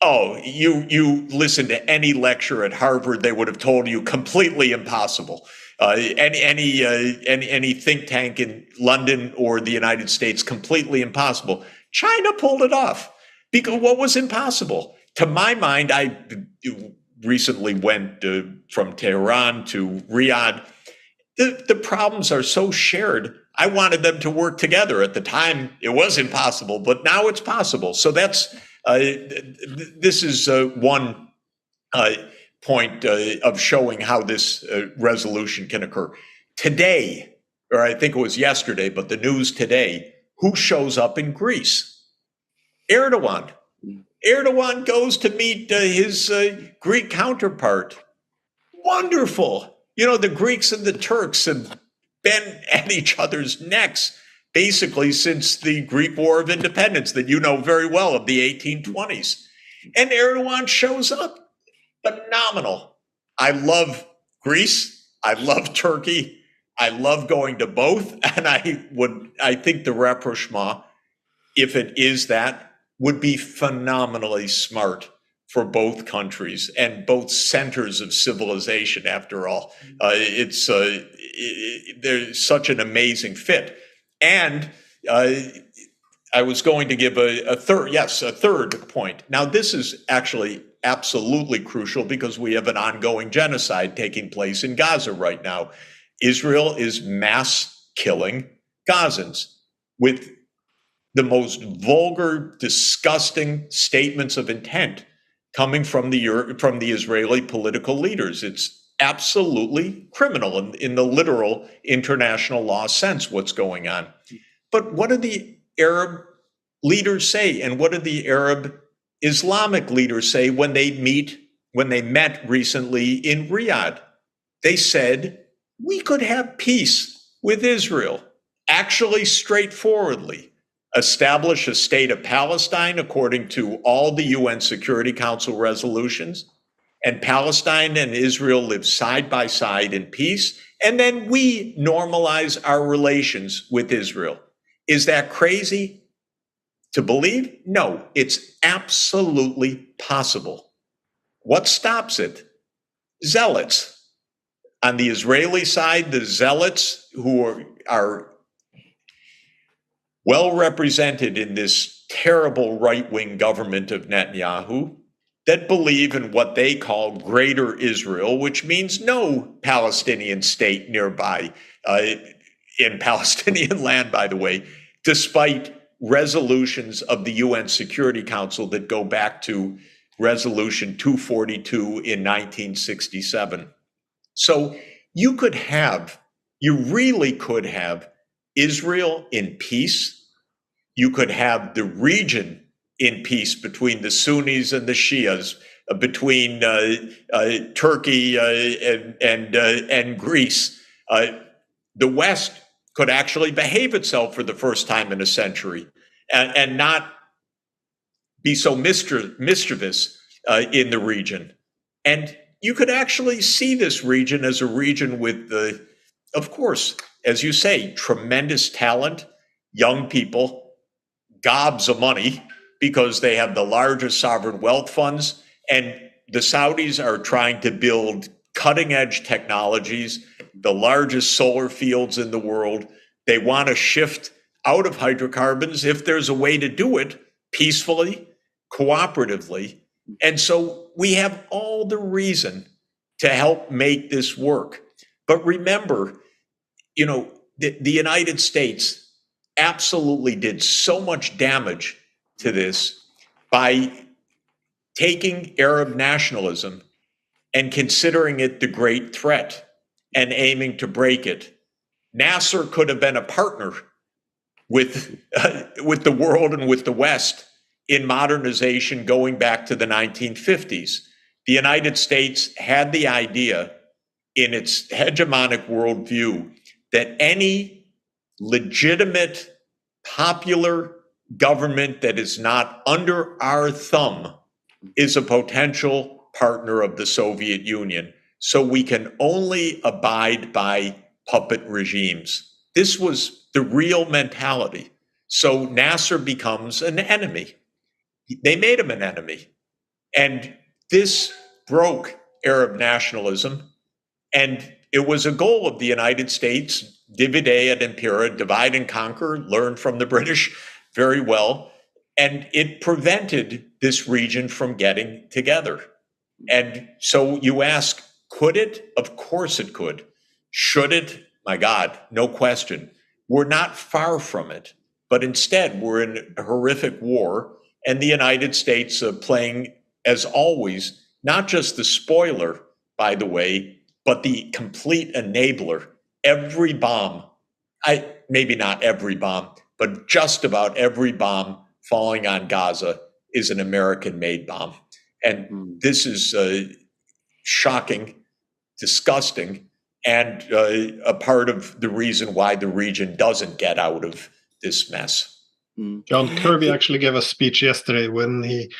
Oh, you listen to any lecture at Harvard, they would have told you completely impossible. Any think tank in London or the United States, completely impossible. China pulled it off. Because what was impossible? To my mind, I recently went from Tehran to Riyadh. The problems are so shared. I wanted them to work together. At the time, it was impossible, but now it's possible. So this is one point of showing how this resolution can occur. Today, or I think it was yesterday, but the news today, who shows up in Greece? Erdogan. Erdogan goes to meet his Greek counterpart. Wonderful. The Greeks and the Turks have been at each other's necks basically since the Greek War of Independence that you know very well, of the 1820s. And Erdogan shows up. Phenomenal. I love Greece. I love Turkey. I love going to both. And I think the rapprochement, if it is that, would be phenomenally smart for both countries and both centers of civilization. After all, there's such an amazing fit. And I was going to give a third point. Now, this is actually absolutely crucial because we have an ongoing genocide taking place in Gaza right now. Israel is mass killing Gazans with the most vulgar, disgusting statements of intent coming from the Israeli political leaders. It's absolutely criminal in the literal international law sense what's going on. But what do the Arab leaders say, and what did the Arab Islamic leaders say when they met recently in Riyadh? They said, we could have peace with Israel, actually straightforwardly. Establish a state of Palestine according to all the UN Security Council resolutions, and Palestine and Israel live side by side in peace, and then we normalize our relations with Israel. Is that crazy to believe? No, it's absolutely possible. What stops it? Zealots. On the Israeli side, the zealots who are well represented in this terrible right-wing government of Netanyahu that believe in what they call Greater Israel, which means no Palestinian state nearby, in Palestinian land, by the way, despite resolutions of the UN Security Council that go back to Resolution 242 in 1967. So you really could have Israel in peace. You could have the region in peace between the Sunnis and the Shias, between Turkey and Greece. The West could actually behave itself for the first time in a century and not be so mischievous in the region. And you could actually see this region as a region with of course, as you say, tremendous talent, young people, gobs of money, because they have the largest sovereign wealth funds, and the Saudis are trying to build cutting-edge technologies, the largest solar fields in the world. They want to shift out of hydrocarbons if there's a way to do it peacefully, cooperatively. And so we have all the reason to help make this work. But remember, the United States absolutely did so much damage to this by taking Arab nationalism and considering it the great threat and aiming to break it. Nasser could have been a partner with the world and with the West in modernization going back to the 1950s. The United States had the idea in its hegemonic worldview that any legitimate, popular government that is not under our thumb is a potential partner of the Soviet Union. So we can only abide by puppet regimes. This was the real mentality. So Nasser becomes an enemy. They made him an enemy. And this broke Arab nationalism. And it was a goal of the United States, divide et impera, divide and conquer, learn from the British very well. And it prevented this region from getting together. And so you ask, could it? Of course it could. Should it? My God, no question. We're not far from it. But instead, we're in a horrific war. And the United States playing, as always, not just the spoiler, by the way, but the complete enabler. Every bomb, maybe not every bomb, but just about every bomb falling on Gaza is an American-made bomb. And this is shocking, disgusting, and a part of the reason why the region doesn't get out of this mess. John Kirby actually gave a speech yesterday when he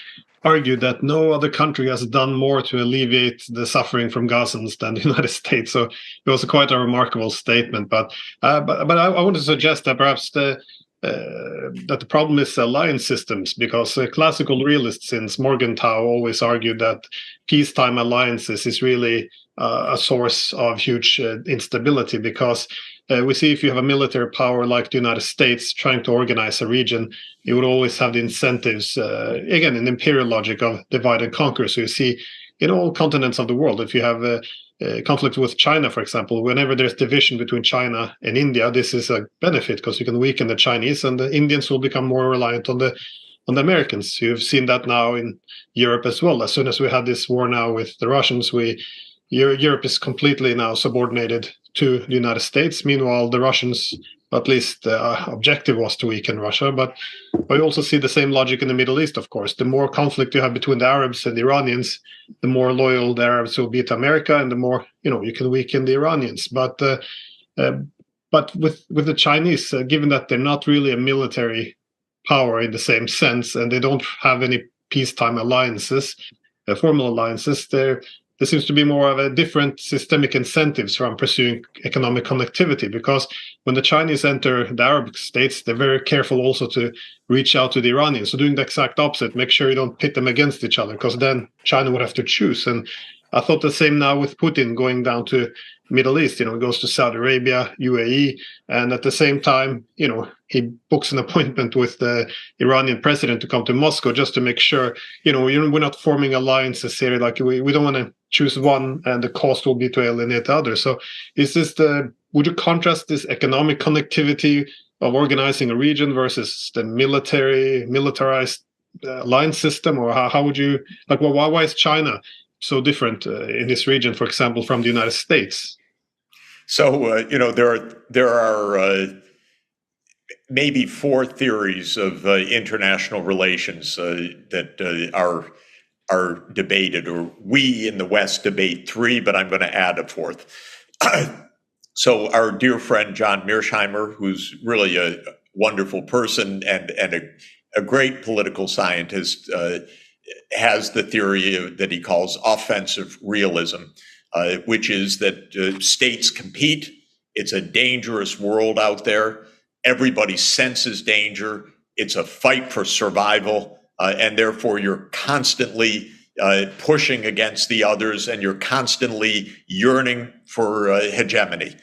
argued that no other country has done more to alleviate the suffering from Gazans than the United States. So it was quite a remarkable statement. But I want to suggest that perhaps that the problem is alliance systems, because classical realists since Morgenthau always argued that peacetime alliances is really a source of huge instability, because we see if you have a military power like the United States trying to organize a region, you would always have the incentives, again, in imperial logic of divide and conquer. So you see in all continents of the world, if you have conflict with China, for example, whenever there's division between China and India, this is a benefit because you can weaken the Chinese and the Indians will become more reliant on the Americans. You've seen that now in Europe as well. As soon as we had this war now with the Russians, Europe is completely now subordinated to the United States. Meanwhile, the Russians, at least the objective was to weaken Russia. But we also see the same logic in the Middle East, of course. The more conflict you have between the Arabs and the Iranians, the more loyal the Arabs will be to America, and the more you can weaken the Iranians. But with the Chinese, given that they're not really a military power in the same sense, and they don't have any peacetime alliances, formal alliances, there seems to be more of a different systemic incentives from pursuing economic connectivity, because when the Chinese enter the Arab states, they're very careful also to reach out to the Iranians. So doing the exact opposite, make sure you don't pit them against each other, because then China would have to choose. And I thought the same now with Putin going down to Middle East. He goes to Saudi Arabia, UAE, and at the same time, he books an appointment with the Iranian president to come to Moscow just to make sure, we're not forming alliances here. Like we don't want to choose one and the cost will be to alienate the other. So would you contrast this economic connectivity of organizing a region versus the militarized alliance system? Or how would you, why is China so different in this region, for example, from the United States? So, there are maybe four theories of international relations that are debated, or we in the West debate three, but I'm going to add a fourth. So our dear friend John Mearsheimer, who's really a wonderful person and a great political scientist, has the theory that he calls offensive realism, which is that states compete. It's a dangerous world out there. Everybody senses danger. It's a fight for survival, and therefore you're constantly pushing against the others, and you're constantly yearning for hegemony,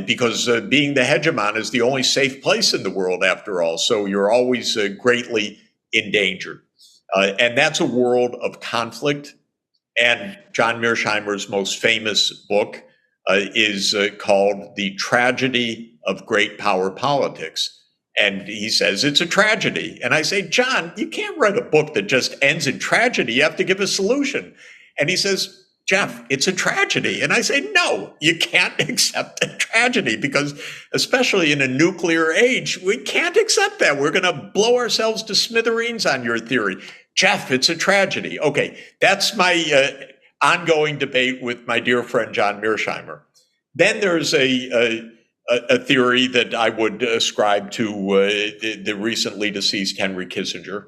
because being the hegemon is the only safe place in the world, after all. So you're always greatly endangered. And that's a world of conflict. And John Mearsheimer's most famous book is called The Tragedy of Great Power Politics. And he says it's a tragedy. And I say, John, you can't write a book that just ends in tragedy. You have to give a solution. And he says, Jeff, it's a tragedy. And I say, no, you can't accept a tragedy, because especially in a nuclear age, we can't accept that. We're going to blow ourselves to smithereens on your theory. Jeff, it's a tragedy. Okay, that's my ongoing debate with my dear friend John Mearsheimer. Then there's a theory that I would ascribe to the recently deceased Henry Kissinger,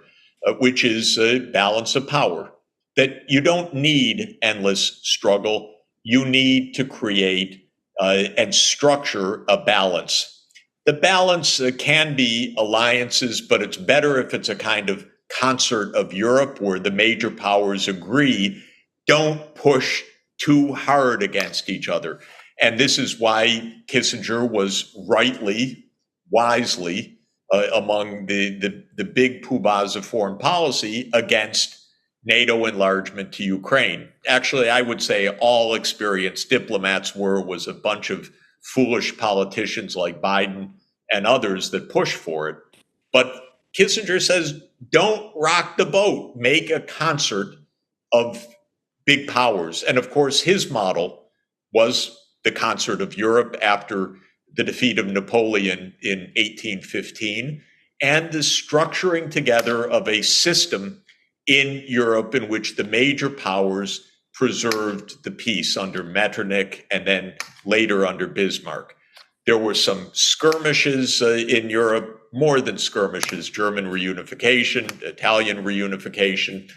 which is balance of power. That you don't need endless struggle. You need to create and structure a balance. The balance can be alliances, but it's better if it's a kind of concert of Europe where the major powers agree, don't push too hard against each other. And this is why Kissinger was wisely, among the big poobahs of foreign policy against NATO enlargement to Ukraine. Actually, I would say all experienced diplomats was a bunch of foolish politicians like Biden and others that pushed for it. But Kissinger says, don't rock the boat, make a concert of big powers. And of course, his model was the concert of Europe after the defeat of Napoleon in 1815, and the structuring together of a system in Europe in which the major powers preserved the peace under Metternich and then later under Bismarck. There were some skirmishes in Europe, more than skirmishes, German reunification, Italian reunification,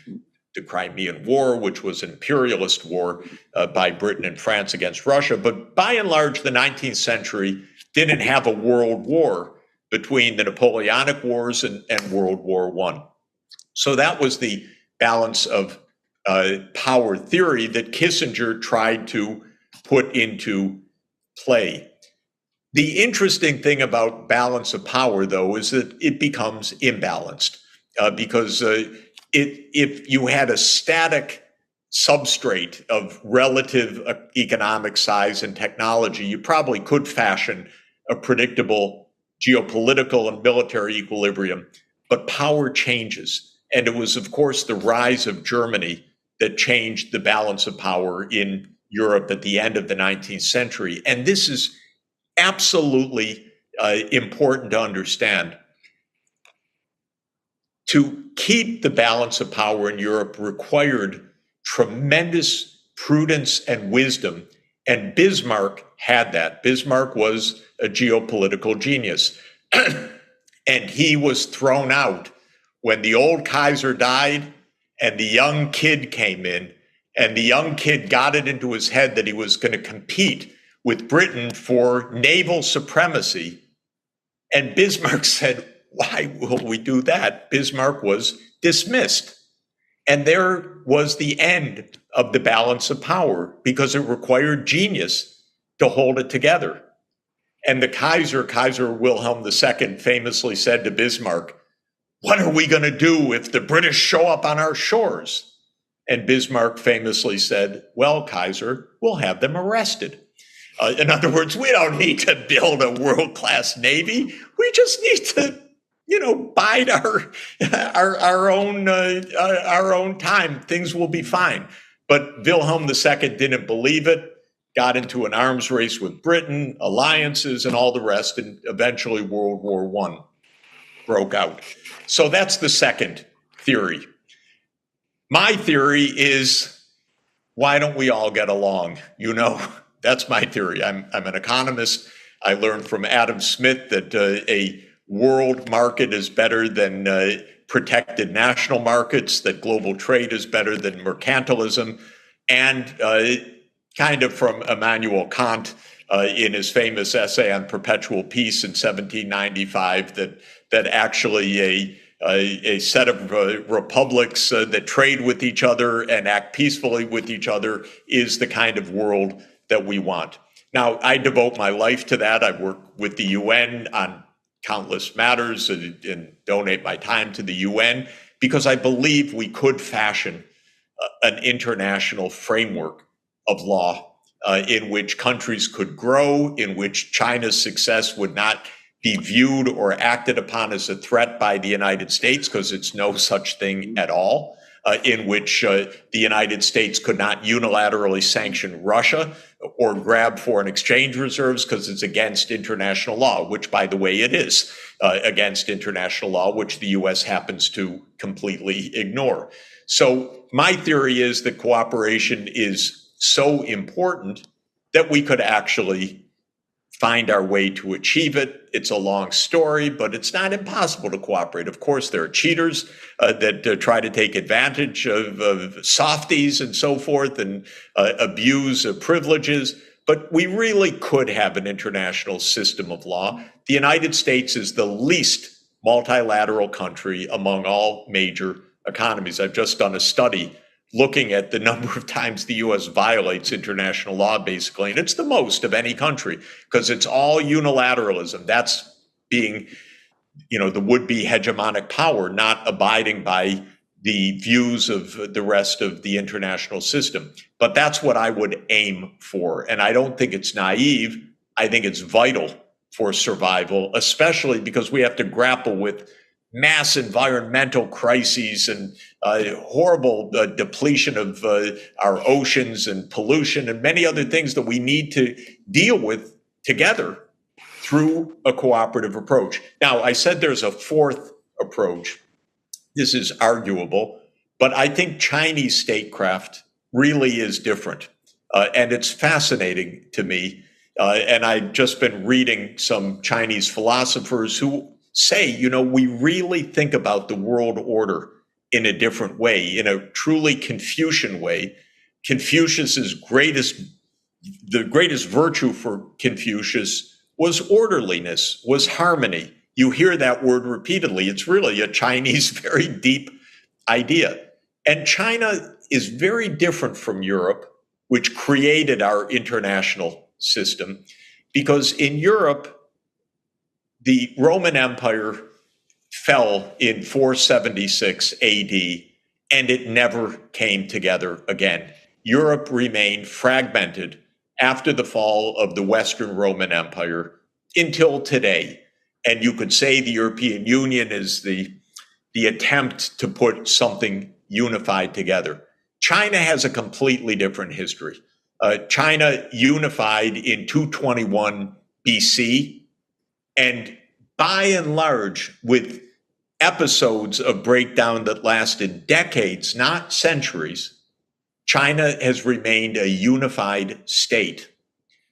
the Crimean War, which was an imperialist war by Britain and France against Russia. But by and large, the 19th century didn't have a world war between the Napoleonic Wars and World War I. So that was the balance of power theory that Kissinger tried to put into play. The interesting thing about balance of power, though, is that it becomes imbalanced because if you had a static substrate of relative economic size and technology, you probably could fashion a predictable geopolitical and military equilibrium, but power changes. And it was, of course, the rise of Germany that changed the balance of power in Europe at the end of the 19th century. And this is absolutely important to understand. To keep the balance of power in Europe required tremendous prudence and wisdom, and Bismarck had that. Bismarck was a geopolitical genius, and he was thrown out when the old Kaiser died and the young kid came in, and the young kid got it into his head that he was going to compete with Britain for naval supremacy. And Bismarck said, "Why will we do that?" Bismarck was dismissed. And there was the end of the balance of power because it required genius to hold it together. And the Kaiser Wilhelm II, famously said to Bismarck, "What are we going to do if the British show up on our shores?" And Bismarck famously said, "Well, Kaiser, we'll have them arrested." In other words, we don't need to build a world-class navy. We just need to, bide our own time. Things will be fine. But Wilhelm II didn't believe it, got into an arms race with Britain, alliances, and all the rest, and eventually World War I broke out. So that's the second theory. My theory is, why don't we all get along? That's my theory. I'm an economist. I learned from Adam Smith that a world market is better than protected national markets, that global trade is better than mercantilism, and kind of from Immanuel Kant in his famous essay on perpetual peace in 1795, that actually a set of republics that trade with each other and act peacefully with each other is the kind of world that we want. Now, I devote my life to that. I work with the UN on countless matters and donate my time to the UN because I believe we could fashion an international framework of law in which countries could grow, in which China's success would not be viewed or acted upon as a threat by the United States, because it's no such thing at all, in which the United States could not unilaterally sanction Russia or grab foreign exchange reserves because it's against international law, which, by the way, it is against international law, which the US happens to completely ignore. So my theory is that cooperation is so important that we could actually find our way to achieve it. It's a long story, but it's not impossible to cooperate. Of course, there are cheaters that try to take advantage of softies and so forth and abuse of privileges, but we really could have an international system of law. The United States is the least multilateral country among all major economies. I've just done a study looking at the number of times the US violates international law, basically, and it's the most of any country because it's all unilateralism. That's being, the would-be hegemonic power, not abiding by the views of the rest of the international system. But that's what I would aim for. And I don't think it's naive. I think it's vital for survival, especially because we have to grapple with mass environmental crises and horrible depletion of our oceans and pollution and many other things that we need to deal with together through a cooperative approach. Now, I said there's a fourth approach. This is arguable, But I think Chinese statecraft really is different. And it's fascinating to me. And I've just been reading some Chinese philosophers who say, we really think about the world order in a different way, in a truly Confucian way. Confucius's the greatest virtue for Confucius was orderliness, was harmony. You hear that word repeatedly. It's really a Chinese, very deep idea. And China is very different from Europe, which created our international system, because in Europe, the Roman Empire fell in 476 AD, and it never came together again. Europe remained fragmented after the fall of the Western Roman Empire until today. And you could say the European Union is the attempt to put something unified together. China has a completely different history. China unified in 221 BC, and by and large, with episodes of breakdown that lasted decades, not centuries, China has remained a unified state.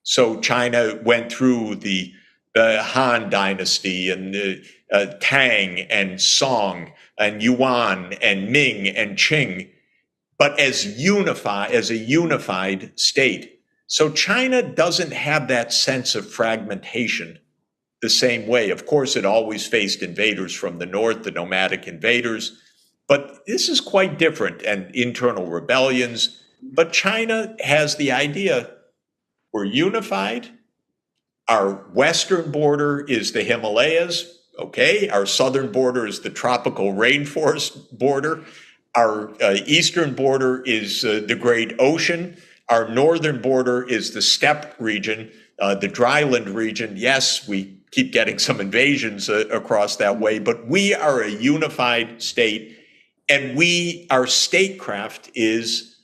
So China went through the Han dynasty and the Tang and Song and Yuan and Ming and Qing, but as a unified state. So China doesn't have that sense of fragmentation the same way. Of course, it always faced invaders from the north, the nomadic invaders, but this is quite different, and internal rebellions. But China has the idea, we're unified. Our western border is the Himalayas, okay? Our southern border is the tropical rainforest border. Our eastern border is the Great Ocean. Our northern border is the steppe region, the dryland region. Yes, we keep getting some invasions across that way, but we are a unified state. And our statecraft is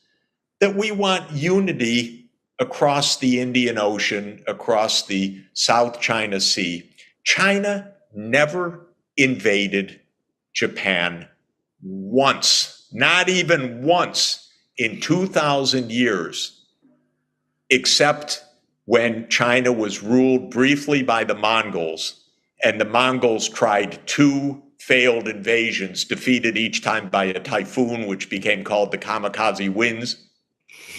that we want unity across the Indian Ocean, across the South China Sea. China never invaded Japan once, not even once in 2,000 years, except when China was ruled briefly by the Mongols, and the Mongols tried 2 failed invasions, defeated each time by a typhoon, which became called the kamikaze winds.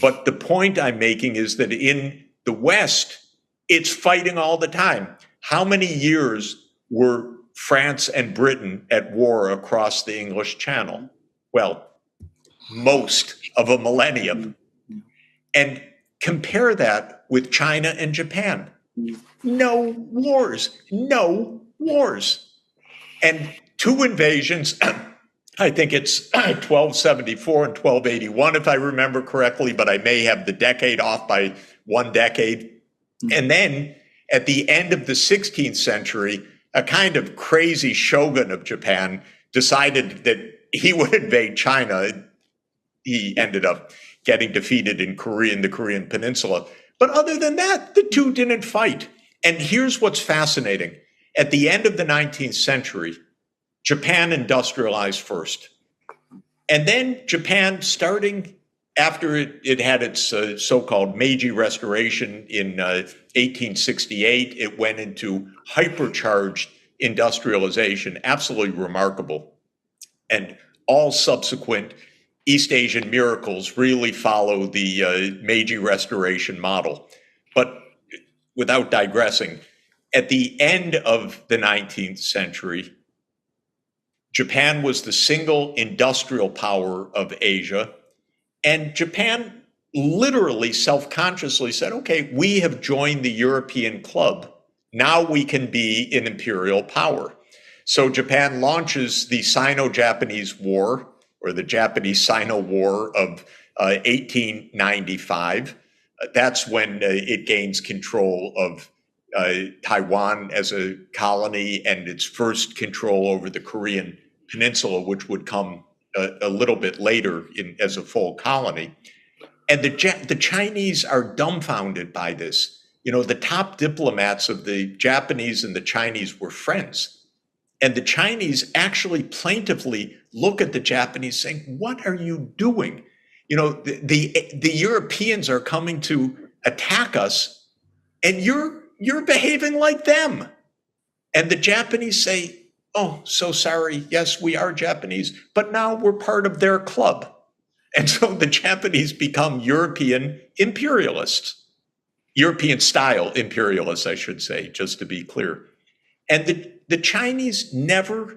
But the point I'm making is that in the West, it's fighting all the time. How many years were France and Britain at war across the English Channel? Well, most of a millennium. And compare that with China and Japan. No wars. And 2 invasions, I think it's 1274 and 1281, if I remember correctly, but I may have the decade off by 1 decade. And then at the end of the 16th century, a kind of crazy shogun of Japan decided that he would invade China. He ended up getting defeated in the Korean Peninsula. But other than that, the 2 didn't fight. And here's what's fascinating. At the end of the 19th century, Japan industrialized first. And then Japan, starting after it had its so-called Meiji Restoration in 1868, it went into hypercharged industrialization, absolutely remarkable. And all subsequent East Asian miracles really follow the Meiji Restoration model. But without digressing, at the end of the 19th century, Japan was the single industrial power of Asia, and Japan literally self-consciously said, okay, we have joined the European club. Now we can be an imperial power. So Japan launches the Sino-Japanese War, or the Japanese-Sino War of 1895. That's when it gains control of Taiwan as a colony and its first control over the Korean Peninsula, which would come a little bit later as a full colony. And the Chinese are dumbfounded by this. The top diplomats of the Japanese and the Chinese were friends. And the Chinese actually plaintively look at the Japanese saying, what are you doing? You know, the Europeans are coming to attack us, and you're behaving like them. And the Japanese say, oh, so sorry. Yes, we are Japanese, but now we're part of their club. And so the Japanese become European imperialists, European style imperialists, I should say, just to be clear. And the Chinese never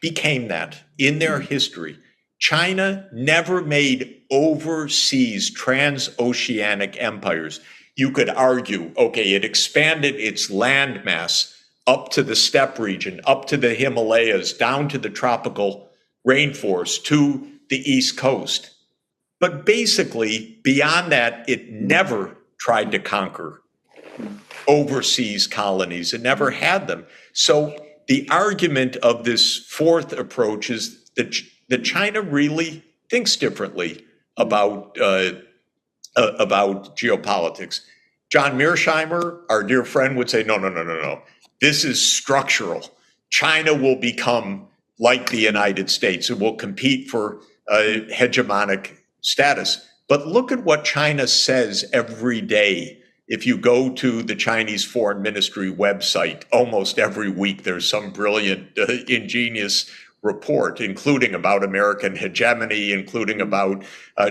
became that in their history. China never made overseas transoceanic empires. You could argue, okay, it expanded its landmass up to the steppe region, up to the Himalayas, down to the tropical rainforest, to the East Coast. But basically, beyond that, it never tried to conquer overseas colonies. It never had them. So the argument of this fourth approach is that China really thinks differently about geopolitics. John Mearsheimer, our dear friend, would say, no, no, no, no, no. This is structural. China will become like the United States. It will compete for hegemonic status. But look at what China says every day. If you go to the Chinese Foreign Ministry website, almost every week there's some brilliant, ingenious report, including about American hegemony, including about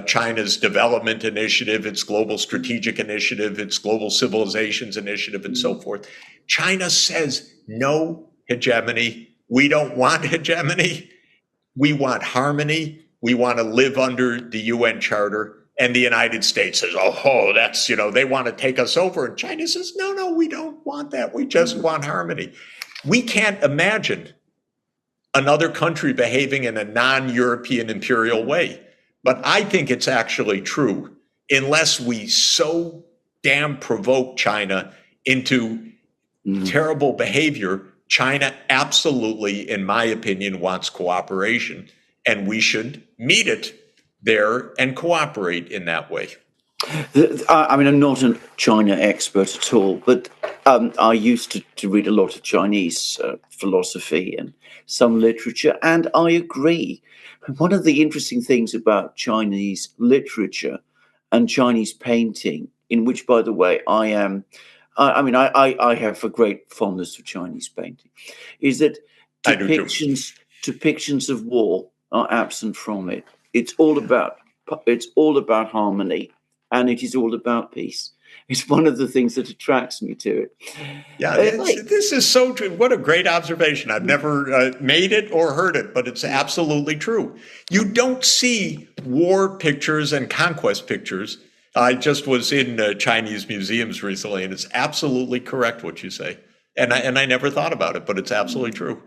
China's development initiative, its global strategic initiative, its global civilizations initiative, and so forth. China says no hegemony. We don't want hegemony. We want harmony. We want to live under the UN Charter. And the United States says, oh, that's, they want to take us over. And China says, no, no, we don't want that. We just want harmony. We can't imagine another country behaving in a non-European imperial way. But I think it's actually true, unless we so damn provoke China into terrible behavior. China absolutely, in my opinion, wants cooperation, and we should meet it there and cooperate in that way. I mean, I'm not a China expert at all, but I used to read a lot of Chinese philosophy and some literature, and I agree. One of the interesting things about Chinese literature and Chinese painting, in which, by the way, I have a great fondness for Chinese painting, is that depictions of war are absent from it. It's all about harmony, and it is all about peace. It's one of the things that attracts me to it. Yeah, this is so true. What a great observation. I've never made it or heard it, but it's absolutely true. You don't see war pictures and conquest pictures. I just was in Chinese museums recently, and it's absolutely correct what you say. And I never thought about it, but it's absolutely true.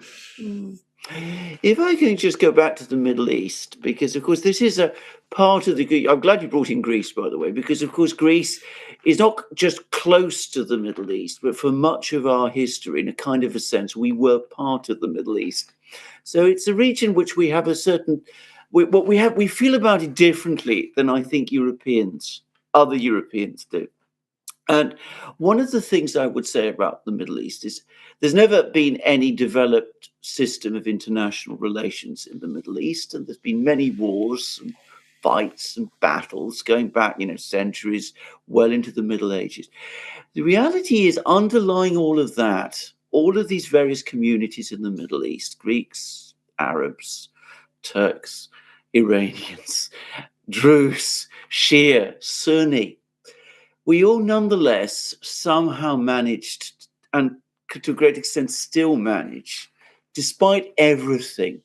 If I can just go back to the Middle East, because, of course, this is a part of the... I'm glad you brought in Greece, by the way, because, of course, Greece is not just close to the Middle East, but for much of our history, in a kind of a sense, we were part of the Middle East. So it's a region which we have a certain... We feel about it differently than I think other Europeans do. And one of the things I would say about the Middle East is there's never been any developed system of international relations in the Middle East, and there's been many wars and fights and battles going back, centuries, well into the Middle Ages. The reality is, underlying all of that, all of these various communities in the Middle East, Greeks, Arabs, Turks, Iranians, Druze, Shia, Sunni, we all nonetheless somehow managed, and to a great extent still manage, despite everything,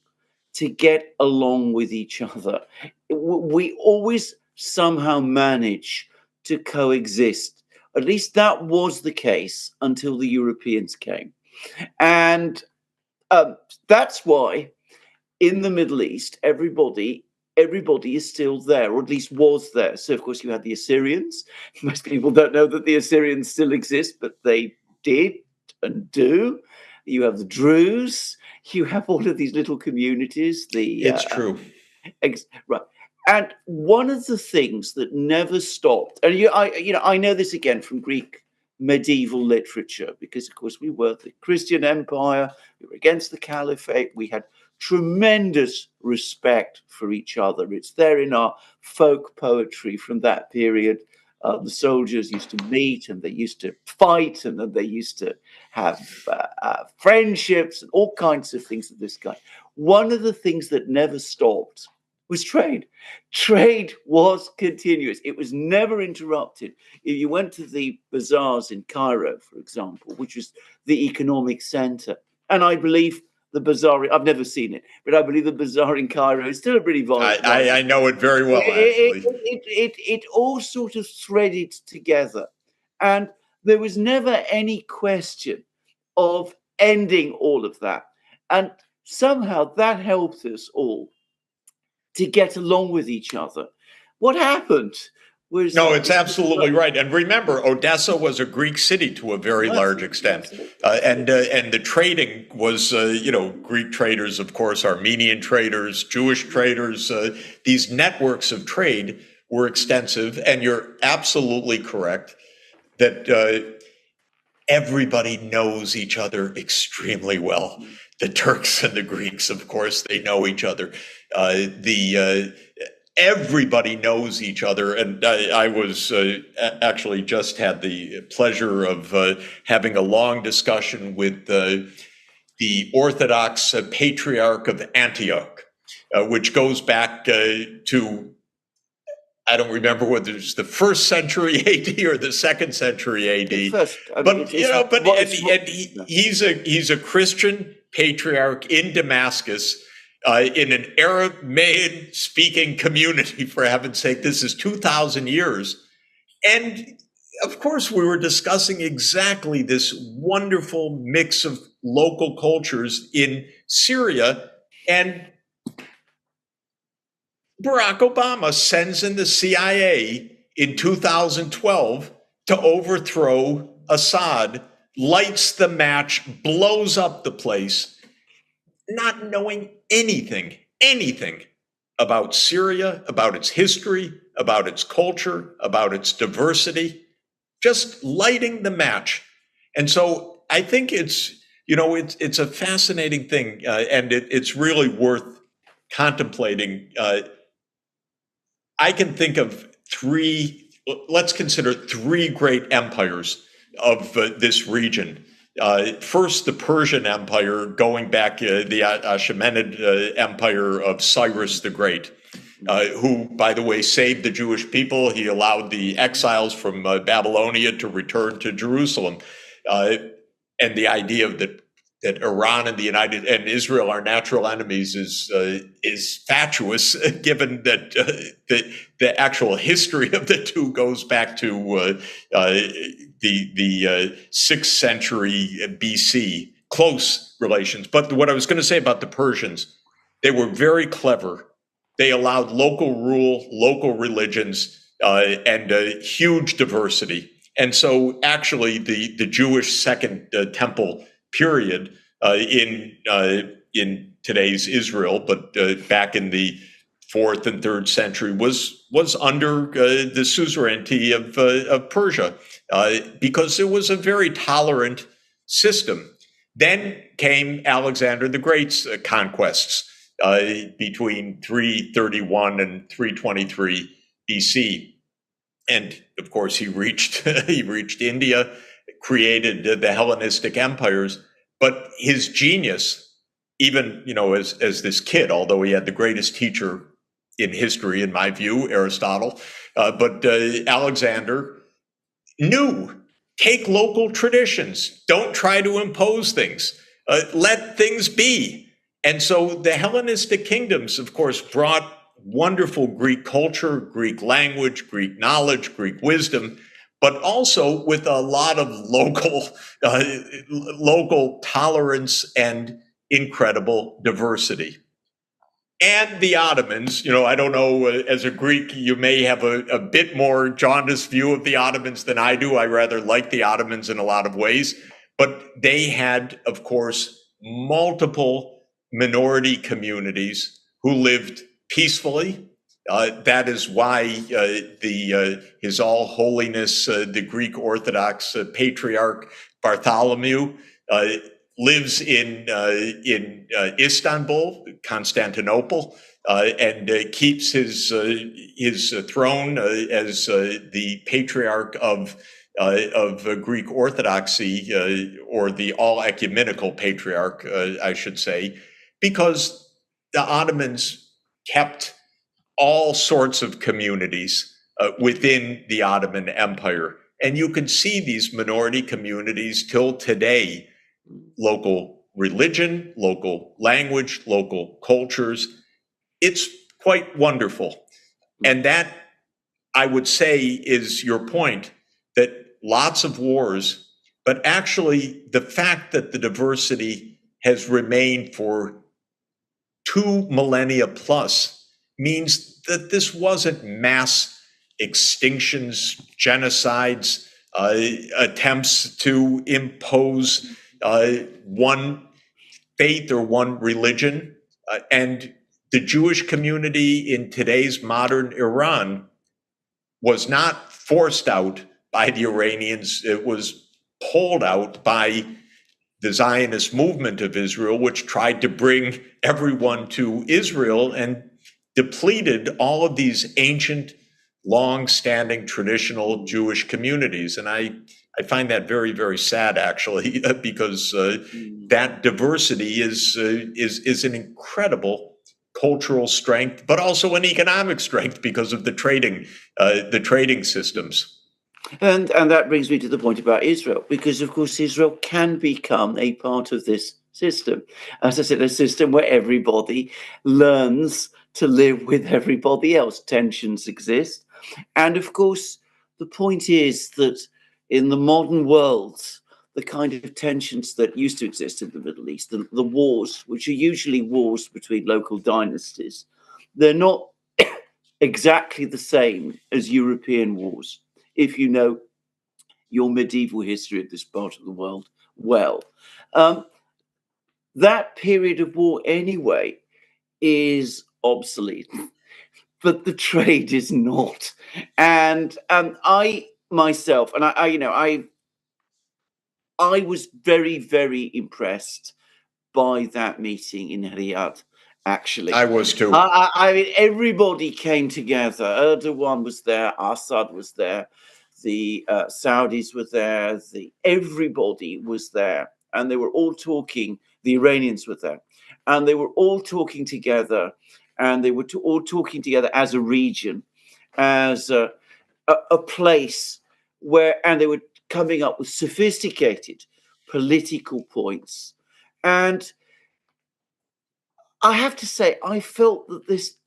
to get along with each other. We always somehow manage to coexist. At least that was the case until the Europeans came. And that's why in the Middle East, everybody is still there, or at least was there. So, of course, you had the Assyrians. Most people don't know that the Assyrians still exist, but they did and do. You have the Druze. You have all of these little communities. It's true. Right. And one of the things that never stopped, and I know this again from Greek medieval literature, because of course we were the Christian Empire, we were against the Caliphate, we had tremendous respect for each other. It's there in our folk poetry from that period. The soldiers used to meet and they used to fight, and then they used to have friendships and all kinds of things of this kind. One of the things that never stopped was trade. Trade was continuous. It was never interrupted. If you went to the bazaars in Cairo, for example, which is the economic center, and I believe the bazaar, I've never seen it, but I believe the bazaar in Cairo is still a pretty vibrant. I know it very well, actually. It all sort of threaded together. And there was never any question of ending all of that. And somehow that helped us all to get along with each other. What happened was... No, it's absolutely right. And remember, Odessa was a Greek city to a very large extent. And the trading was, Greek traders, of course, Armenian traders, Jewish traders. These networks of trade were extensive. And you're absolutely correct that everybody knows each other extremely well. The Turks and the Greeks, of course, they know each other. Everybody knows each other. And I was actually just had the pleasure of having a long discussion with the Orthodox Patriarch of Antioch, which goes back to, I don't remember whether it's the 1st century AD or the 2nd century AD. He's a Christian patriarch in Damascus, in an Aramaic speaking community, for heaven's sake. This is 2,000 years. And of course, we were discussing exactly this wonderful mix of local cultures in Syria. And Barack Obama sends in the CIA in 2012 to overthrow Assad, lights the match, blows up the place, not knowing anything about Syria, about its history, about its culture, about its diversity, just lighting the match. And so I think it's a fascinating thing, and it's really worth contemplating. I can think of let's consider 3 great empires of this region. First, the Persian Empire, going back the Achaemenid Empire of Cyrus the Great, who, by the way, saved the Jewish people. He allowed the exiles from Babylonia to return to Jerusalem. And the idea that Iran and Israel are natural enemies is fatuous, given that the actual history of the two goes back to the 6th century BC, close relations. But what I was going to say about the Persians, they were very clever. They allowed local rule, local religions, and a huge diversity. And so actually the Jewish Second Temple period in today's Israel, but back in the 4th and 3rd century was under the suzerainty of Persia, because it was a very tolerant system. Then came Alexander the Great's conquests between 331 and 323 BC. And of course, he reached India, created the Hellenistic empires. But his genius, even as this kid, although he had the greatest teacher in history, in my view, Aristotle, but Alexander knew, take local traditions, don't try to impose things, let things be. And so the Hellenistic kingdoms, of course, brought wonderful Greek culture, Greek language, Greek knowledge, Greek wisdom, but also with a lot of local tolerance and incredible diversity. And the Ottomans, I don't know, as a Greek, you may have a bit more jaundiced view of the Ottomans than I do. I rather like the Ottomans in a lot of ways, but they had, of course, multiple minority communities who lived peacefully, That is why His All Holiness, the Greek Orthodox Patriarch Bartholomew, lives in Istanbul, Constantinople, and keeps his throne as the Patriarch of Greek Orthodoxy, or the all ecumenical Patriarch, I should say, because the Ottomans kept all sorts of communities within the Ottoman Empire. And you can see these minority communities till today, local religion, local language, local cultures. It's quite wonderful. And that, I would say, is your point, that lots of wars, but actually the fact that the diversity has remained for 2 millennia plus means that this wasn't mass extinctions, genocides, attempts to impose one faith or one religion. And the Jewish community in today's modern Iran was not forced out by the Iranians. It was pulled out by the Zionist movement of Israel, which tried to bring everyone to Israel and depleted all of these ancient, long-standing, traditional Jewish communities. And I find that very, very sad, actually, because that diversity is an incredible cultural strength, but also an economic strength because of the trading systems. And that brings me to the point about Israel, because of course Israel can become a part of this system. As I said, a system where everybody learns to live with everybody else. Tensions exist. And of course, the point is that in the modern world, the kind of tensions that used to exist in the Middle East, the wars, which are usually wars between local dynasties, they're not exactly the same as European wars, if you know your medieval history of this part of the world well. That period of war, anyway, is obsolete, but the trade is not. And I myself, and I was very, very impressed by that meeting in Riyadh. Actually, I was too. I mean, everybody came together. Erdogan was there, Assad was there, the Saudis were there, everybody was there, and they were all talking. The Iranians were there, and they were all talking together, and they were all talking together as a region, as a place where, and they were coming up with sophisticated political points. And I have to say, I felt that this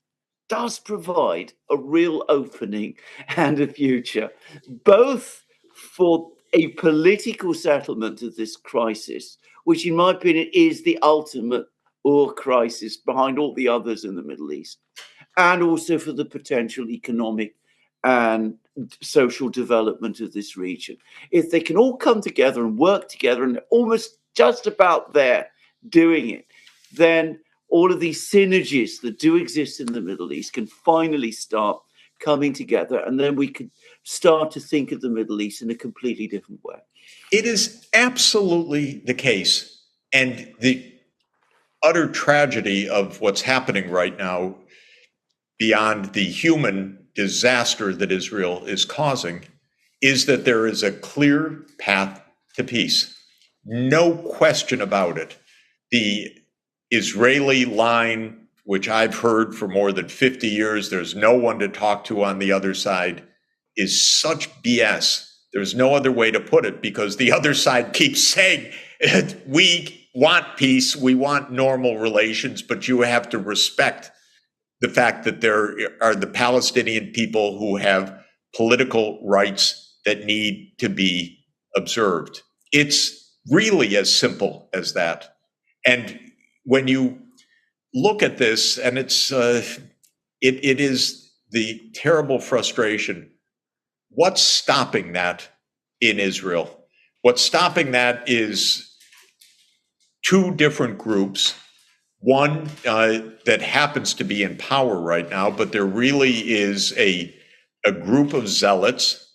does provide a real opening and a future, both for a political settlement of this crisis, which in my opinion is the ultimate crisis behind all the others in the Middle East, and also for the potential economic and social development of this region. If they can all come together and work together, and they're almost just about there doing it, then all of these synergies that do exist in the Middle East can finally start coming together, and then we could start to think of the Middle East in a completely different way. It is absolutely the case. And the utter tragedy of what's happening right now, beyond the human disaster that Israel is causing, is that there is a clear path to peace. No question about it. The Israeli line, which I've heard for more than 50 years, there's no one to talk to on the other side, is such BS. There's no other way to put it, because the other side keeps saying, we want peace, we want normal relations, but you have to respect the fact that there are the Palestinian people who have political rights that need to be observed. It's really as simple as that. And when you look at this, and it is the terrible frustration. What's stopping that in Israel? What's stopping that is two different groups. one that happens to be in power right now, but there really is a group of zealots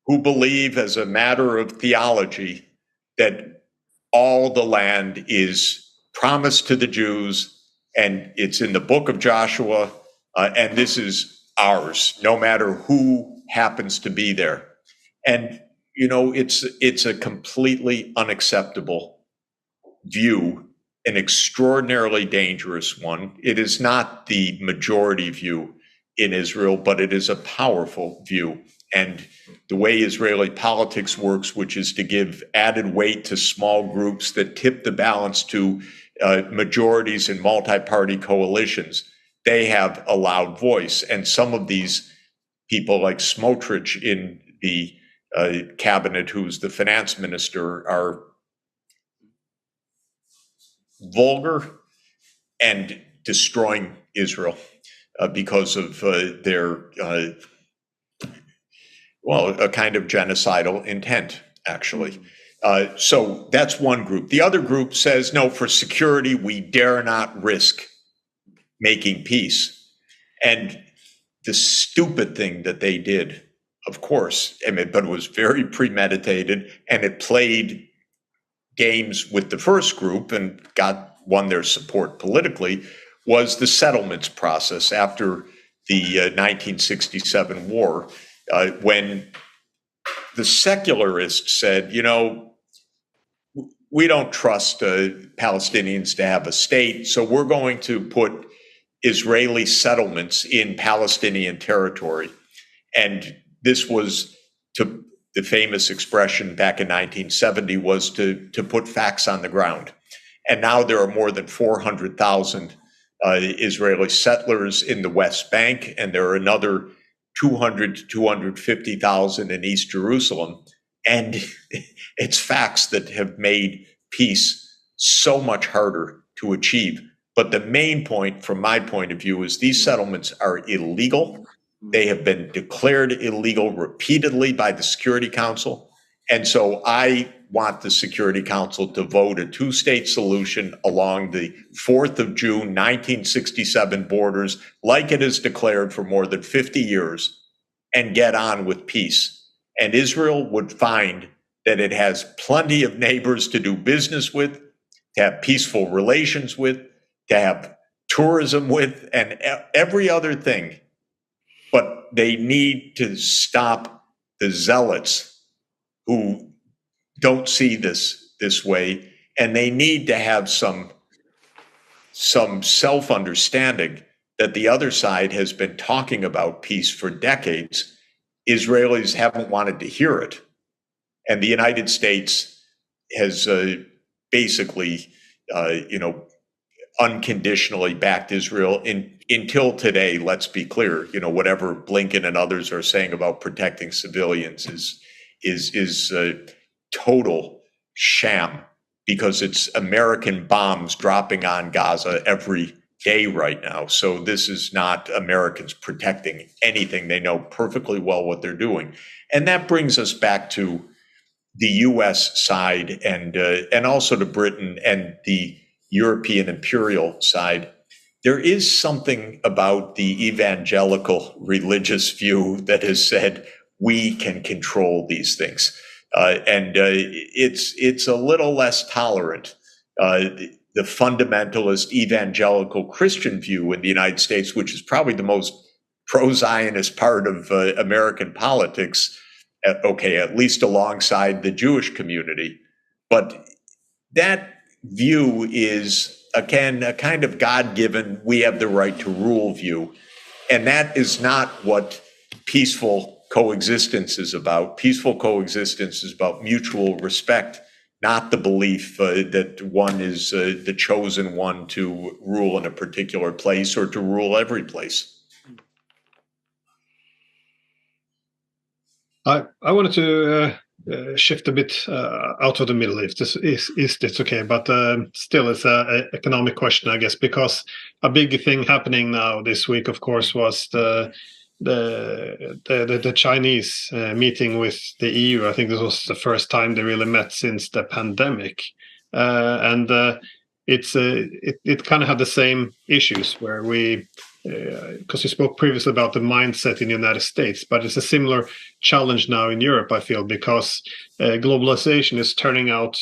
who believe, as a matter of theology, that all the land is promised to the Jews, and it's in the book of Joshua, and this is ours, no matter who happens to be there. And it's a completely unacceptable view, an extraordinarily dangerous one. It is not the majority view in Israel, but it is a powerful view. And the way Israeli politics works, which is to give added weight to small groups that tip the balance to majorities in multi-party coalitions, they have a loud voice. And some of these people, like Smotrich in the cabinet, who's the finance minister, are vulgar and destroying Israel because of their a kind of genocidal intent, actually. So that's one group. The other group says, no, for security, we dare not risk making peace. And the stupid thing that they did, of course, but it was very premeditated, and it played games with the first group and won their support politically, was the settlements process after the 1967 war, when the secularists said, we don't trust Palestinians to have a state, so we're going to put Israeli settlements in Palestinian territory. And this was, to the famous expression back in 1970, was to put facts on the ground. And now there are more than 400,000 Israeli settlers in the West Bank, and there are another 200 to 250,000 in East Jerusalem. And it's facts that have made peace so much harder to achieve. But the main point, from my point of view, is these settlements are illegal. They have been declared illegal repeatedly by the Security Council. And so I want the Security Council to vote a two-state solution along the 4th of June, 1967 borders, like it is declared for more than 50 years, and get on with peace. And Israel would find that it has plenty of neighbors to do business with, to have peaceful relations with, to have tourism with, and every other thing. But they need to stop the zealots who don't see this way, and they need to have some self-understanding that the other side has been talking about peace for decades. Israelis haven't wanted to hear it, and the United States has basically, unconditionally backed Israel until today. Let's be clear, whatever Blinken and others are saying about protecting civilians is a total sham, because it's American bombs dropping on Gaza every day right now. So this is not Americans protecting anything. They know perfectly well what they're doing. And that brings us back to the US side and also to Britain and the European imperial side. There is something about the evangelical religious view that has said we can control these things. And it's a little less tolerant. The fundamentalist evangelical Christian view in the United States, which is probably the most pro-Zionist part of American politics, at least alongside the Jewish community. But that view is, again, a kind of God-given, we have the right to rule view. And that is not what peaceful coexistence is about. Peaceful coexistence is about mutual respect, not the belief that one is the chosen one to rule in a particular place or to rule every place. I wanted to shift a bit out of the Middle East. It's okay, but still, it's an economic question, I guess, because a big thing happening now this week, of course, was the Chinese meeting with the EU. I think this was the first time they really met since the pandemic, and it kind of had the same issues where we, because you spoke previously about the mindset in the United States, but it's a similar challenge now in Europe, I feel, because globalization is turning out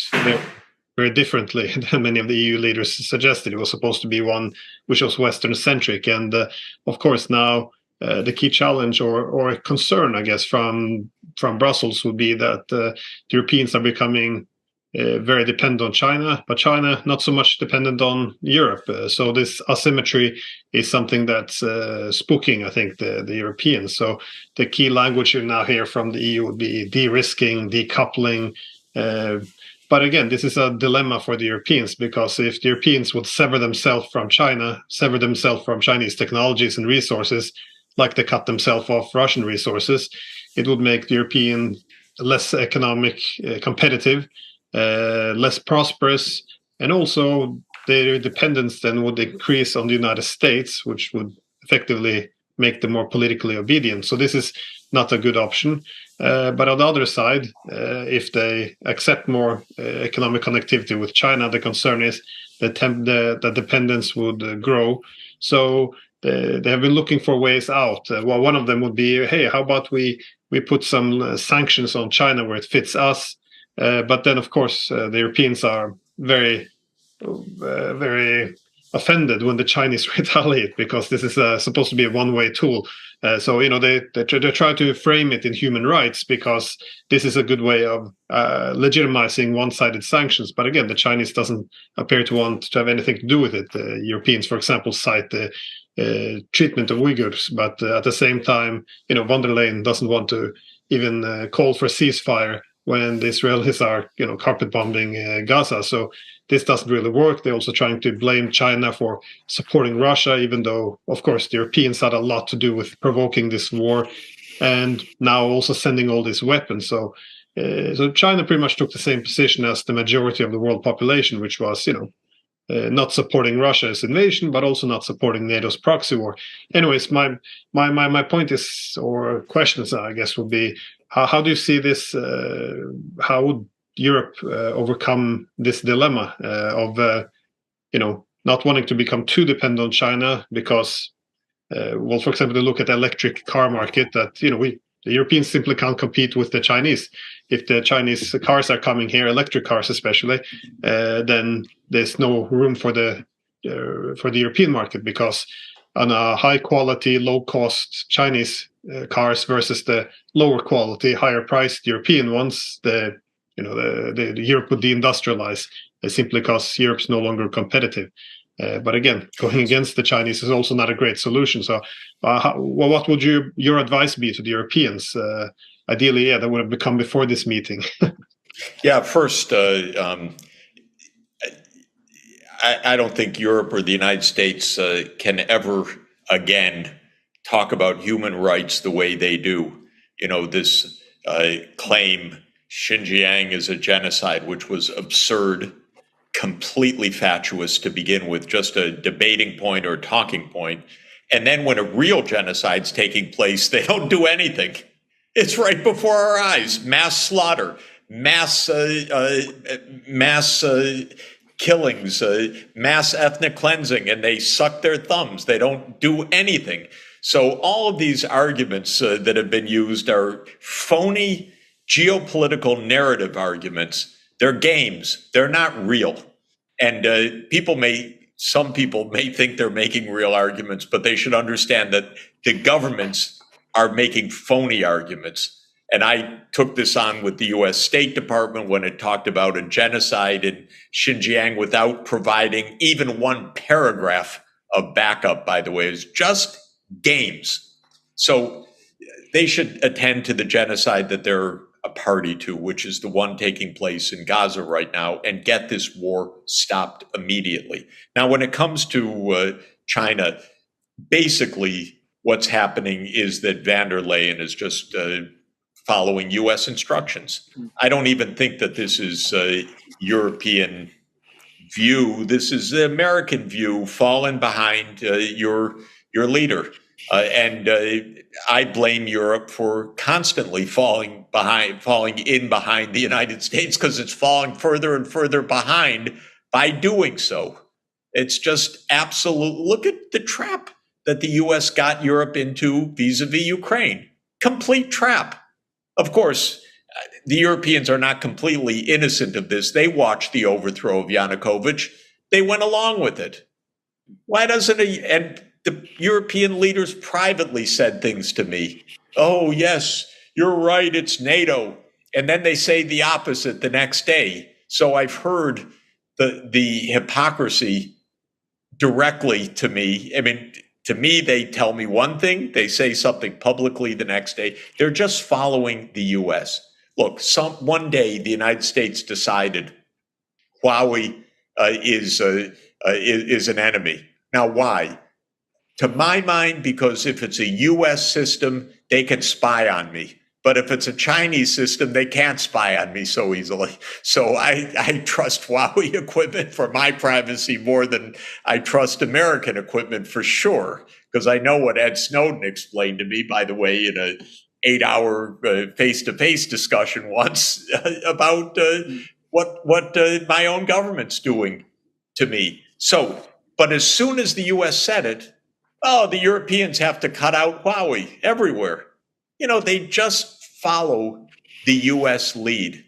very differently than many of the EU leaders suggested. It was supposed to be one which was Western-centric, and of course now the key challenge or concern, I guess, from Brussels would be that the Europeans are becoming very dependent on China, but China not so much dependent on Europe. So this asymmetry is something that's spooking, I think, the Europeans. So the key language you now hear from the EU would be de-risking, decoupling. But again, this is a dilemma for the Europeans, because if the Europeans would sever themselves from China, sever themselves from Chinese technologies and resources, like they cut themselves off Russian resources, it would make the European less economic competitive, less prosperous, and also their dependence then would increase on the United States, which would effectively make them more politically obedient. So this is not a good option. But on the other side, if they accept more economic connectivity with China, the concern is that the dependence would grow. So they have been looking for ways out. Well, one of them would be, hey, how about we put some sanctions on China where it fits us? But then, of course, the Europeans are very, very offended when the Chinese retaliate, because this is supposed to be a one-way tool. So they try to frame it in human rights, because this is a good way of legitimizing one-sided sanctions. But again, the Chinese doesn't appear to want to have anything to do with it. The Europeans, for example, cite the treatment of Uyghurs, but at the same time, von der Leyen doesn't want to even call for a ceasefire when the Israelis are, carpet bombing Gaza. So this doesn't really work. They're also trying to blame China for supporting Russia, even though, of course, the Europeans had a lot to do with provoking this war, and now also sending all these weapons. So China pretty much took the same position as the majority of the world population, which was, not supporting Russia's invasion, but also not supporting NATO's proxy war. Anyways, my point is, or questions, I guess, would be, how do you see this? How would Europe overcome this dilemma of, not wanting to become too dependent on China? Because, for example, to look at the electric car market, that the Europeans simply can't compete with the Chinese. If the Chinese cars are coming here, electric cars especially, then there's no room for the European market, because on a high quality, low cost Chinese cars versus the lower quality, higher priced European ones, the Europe would deindustrialize simply because Europe's no longer competitive. But again, going against the Chinese is also not a great solution. So, what would your advice be to the Europeans? Ideally, that would have become before this meeting. Yeah, first, I don't think Europe or the United States can ever again talk about human rights the way they do. This claim Xinjiang is a genocide, which was absurd, completely fatuous to begin with, just a debating point or talking point. And then when a real genocide's taking place, they don't do anything. It's right before our eyes. Mass slaughter, mass killings, mass ethnic cleansing, and they suck their thumbs. They don't do anything. So all of these arguments that have been used are phony geopolitical narrative arguments. They're games. They're not real. And some people may think they're making real arguments, but they should understand that the governments are making phony arguments. And I took this on with the US State Department when it talked about a genocide in Xinjiang without providing even one paragraph of backup, by the way. It's just games. So they should attend to the genocide that they're a party to, which is the one taking place in Gaza right now, and get this war stopped immediately. Now, when it comes to China, basically what's happening is that van der Leyen is just following U.S. instructions. I don't even think that this is a European view. This is the American view, falling behind your leader. And I blame Europe for constantly falling in behind the United States, because it's falling further and further behind by doing so. It's just absolute. Look at the trap that the US got Europe into vis-a-vis Ukraine. Complete trap. Of course, the Europeans are not completely innocent of this. They watched the overthrow of Yanukovych. They went along with it. Why doesn't it? And the European leaders privately said things to me. Oh, yes, you're right, it's NATO. And then they say the opposite the next day. So I've heard the hypocrisy directly to me. I mean, to me, they tell me one thing, they say something publicly the next day. They're just following the US. Look, one day the United States decided Huawei is an enemy. Now, why? To my mind, because if it's a US system, they can spy on me. But if it's a Chinese system, they can't spy on me so easily. So I trust Huawei equipment for my privacy more than I trust American equipment for sure. Because I know what Ed Snowden explained to me, by the way, in a 8-hour face-to-face discussion once about what my own government's doing to me. So, but as soon as the US said it, oh, the Europeans have to cut out Huawei everywhere. You know, they just follow the US lead.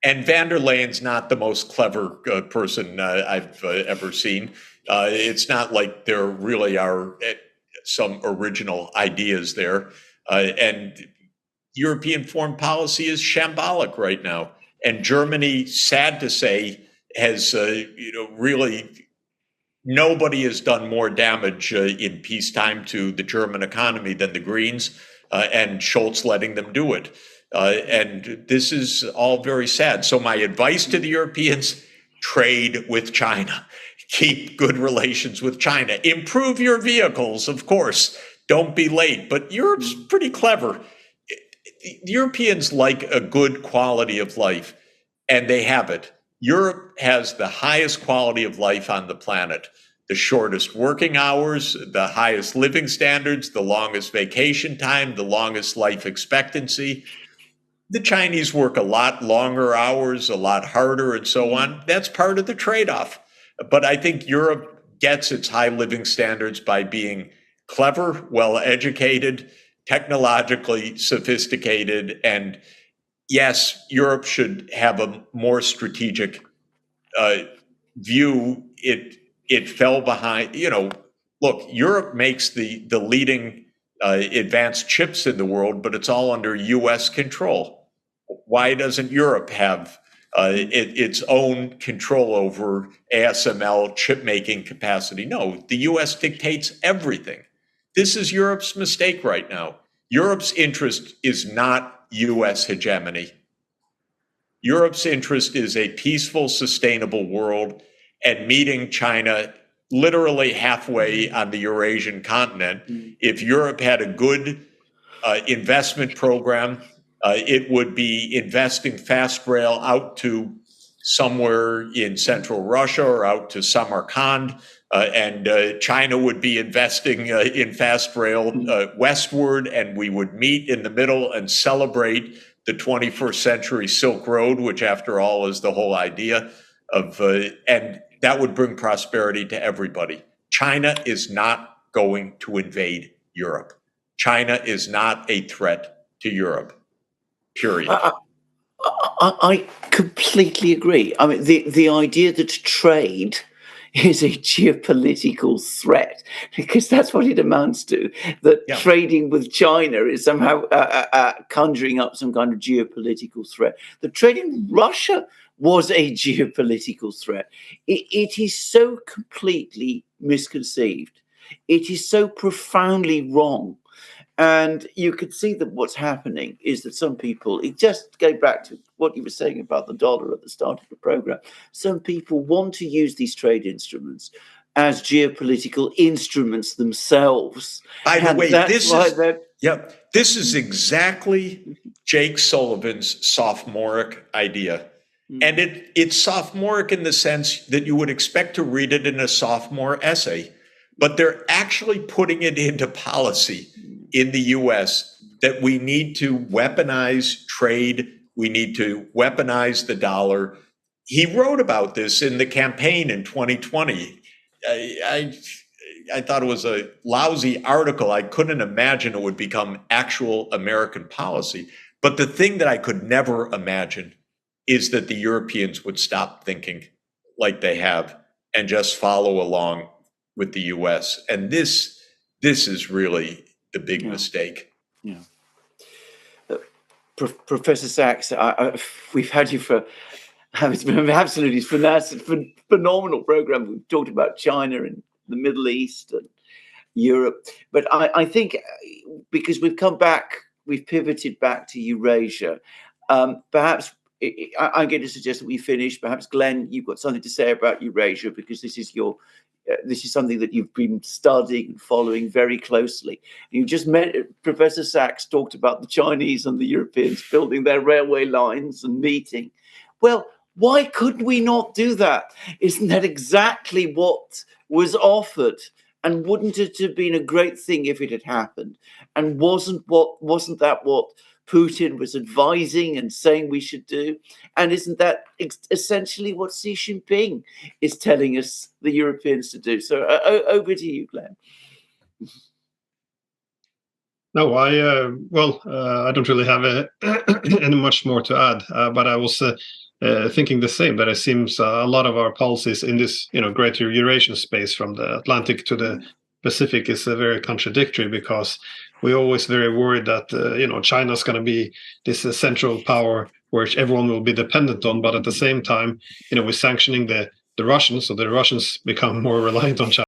And van der Leyen's not the most clever person I've ever seen. It's not like there really are some original ideas there. And European foreign policy is shambolic right now. And Germany, sad to say, has really nobody has done more damage in peacetime to the German economy than the Greens, and Scholz letting them do it. And this is all very sad. So my advice to the Europeans, trade with China. Keep good relations with China. Improve your vehicles, of course. Don't be late. But Europe's pretty clever. The Europeans like a good quality of life, and they have it. Europe has the highest quality of life on the planet, the shortest working hours, the highest living standards, the longest vacation time, the longest life expectancy. The Chinese work a lot longer hours, a lot harder, and so on. That's part of the trade-off. But I think Europe gets its high living standards by being clever, well-educated, technologically sophisticated, and yes, Europe should have a more strategic view. It fell behind. Look, Europe makes the leading advanced chips in the world, but it's all under U.S. control. Why doesn't Europe have its own control over ASML chip making capacity? No, the U.S. dictates everything. This is Europe's mistake right now. Europe's interest is not U.S. hegemony. Europe's interest is a peaceful, sustainable world and meeting China literally halfway on the Eurasian continent. If Europe had a good investment program, it would be investing fast rail out to somewhere in central Russia or out to Samarkand. And China would be investing in fast rail westward, and we would meet in the middle and celebrate the 21st century Silk Road, which after all is the whole idea of, and that would bring prosperity to everybody. China is not going to invade Europe. China is not a threat to Europe, period. I completely agree. I mean, the idea that trade is a geopolitical threat, because that's what it amounts to, that trading with China is somehow conjuring up some kind of geopolitical threat. The trading with Russia was a geopolitical threat. It is so completely misconceived. It is so profoundly wrong. And you could see that what's happening is that some people, it just go back to what you were saying about the dollar at the start of the program. Some people want to use these trade instruments as geopolitical instruments themselves. By the way, this is exactly Jake Sullivan's sophomoric idea. And it's sophomoric in the sense that you would expect to read it in a sophomore essay, but they're actually putting it into policy in the US that we need to weaponize trade, we need to weaponize the dollar, he wrote about this in the campaign in 2020. I thought it was a lousy article. I couldn't imagine it would become actual American policy. But the thing that I could never imagine is that the Europeans would stop thinking like they have and just follow along with the US. And this is really the big mistake. Yeah. Professor Sachs, we've had you for, it's been an absolutely phenomenal program. We've talked about China and the Middle East and Europe. But I think because we've pivoted back to Eurasia, perhaps I'm going to suggest that we finish. Perhaps, Glenn, you've got something to say about Eurasia, because this is something that you've been studying and following very closely. You just met Professor Sachs talked about the Chinese and the Europeans building their railway lines and meeting. Well, why could we not do that? Isn't that exactly what was offered? And wouldn't it have been a great thing if it had happened? And wasn't that what Putin was advising and saying we should do? And isn't that essentially what Xi Jinping is telling us the Europeans to do? So over to you, Glenn. No, I don't really have any much more to add, but I was thinking the same, that it seems a lot of our policies in this greater Eurasian space from the Atlantic to the Pacific is very contradictory, because we're always very worried that China's going to be this central power which everyone will be dependent on, but at the same time we're sanctioning the Russians, so the Russians become more reliant on China.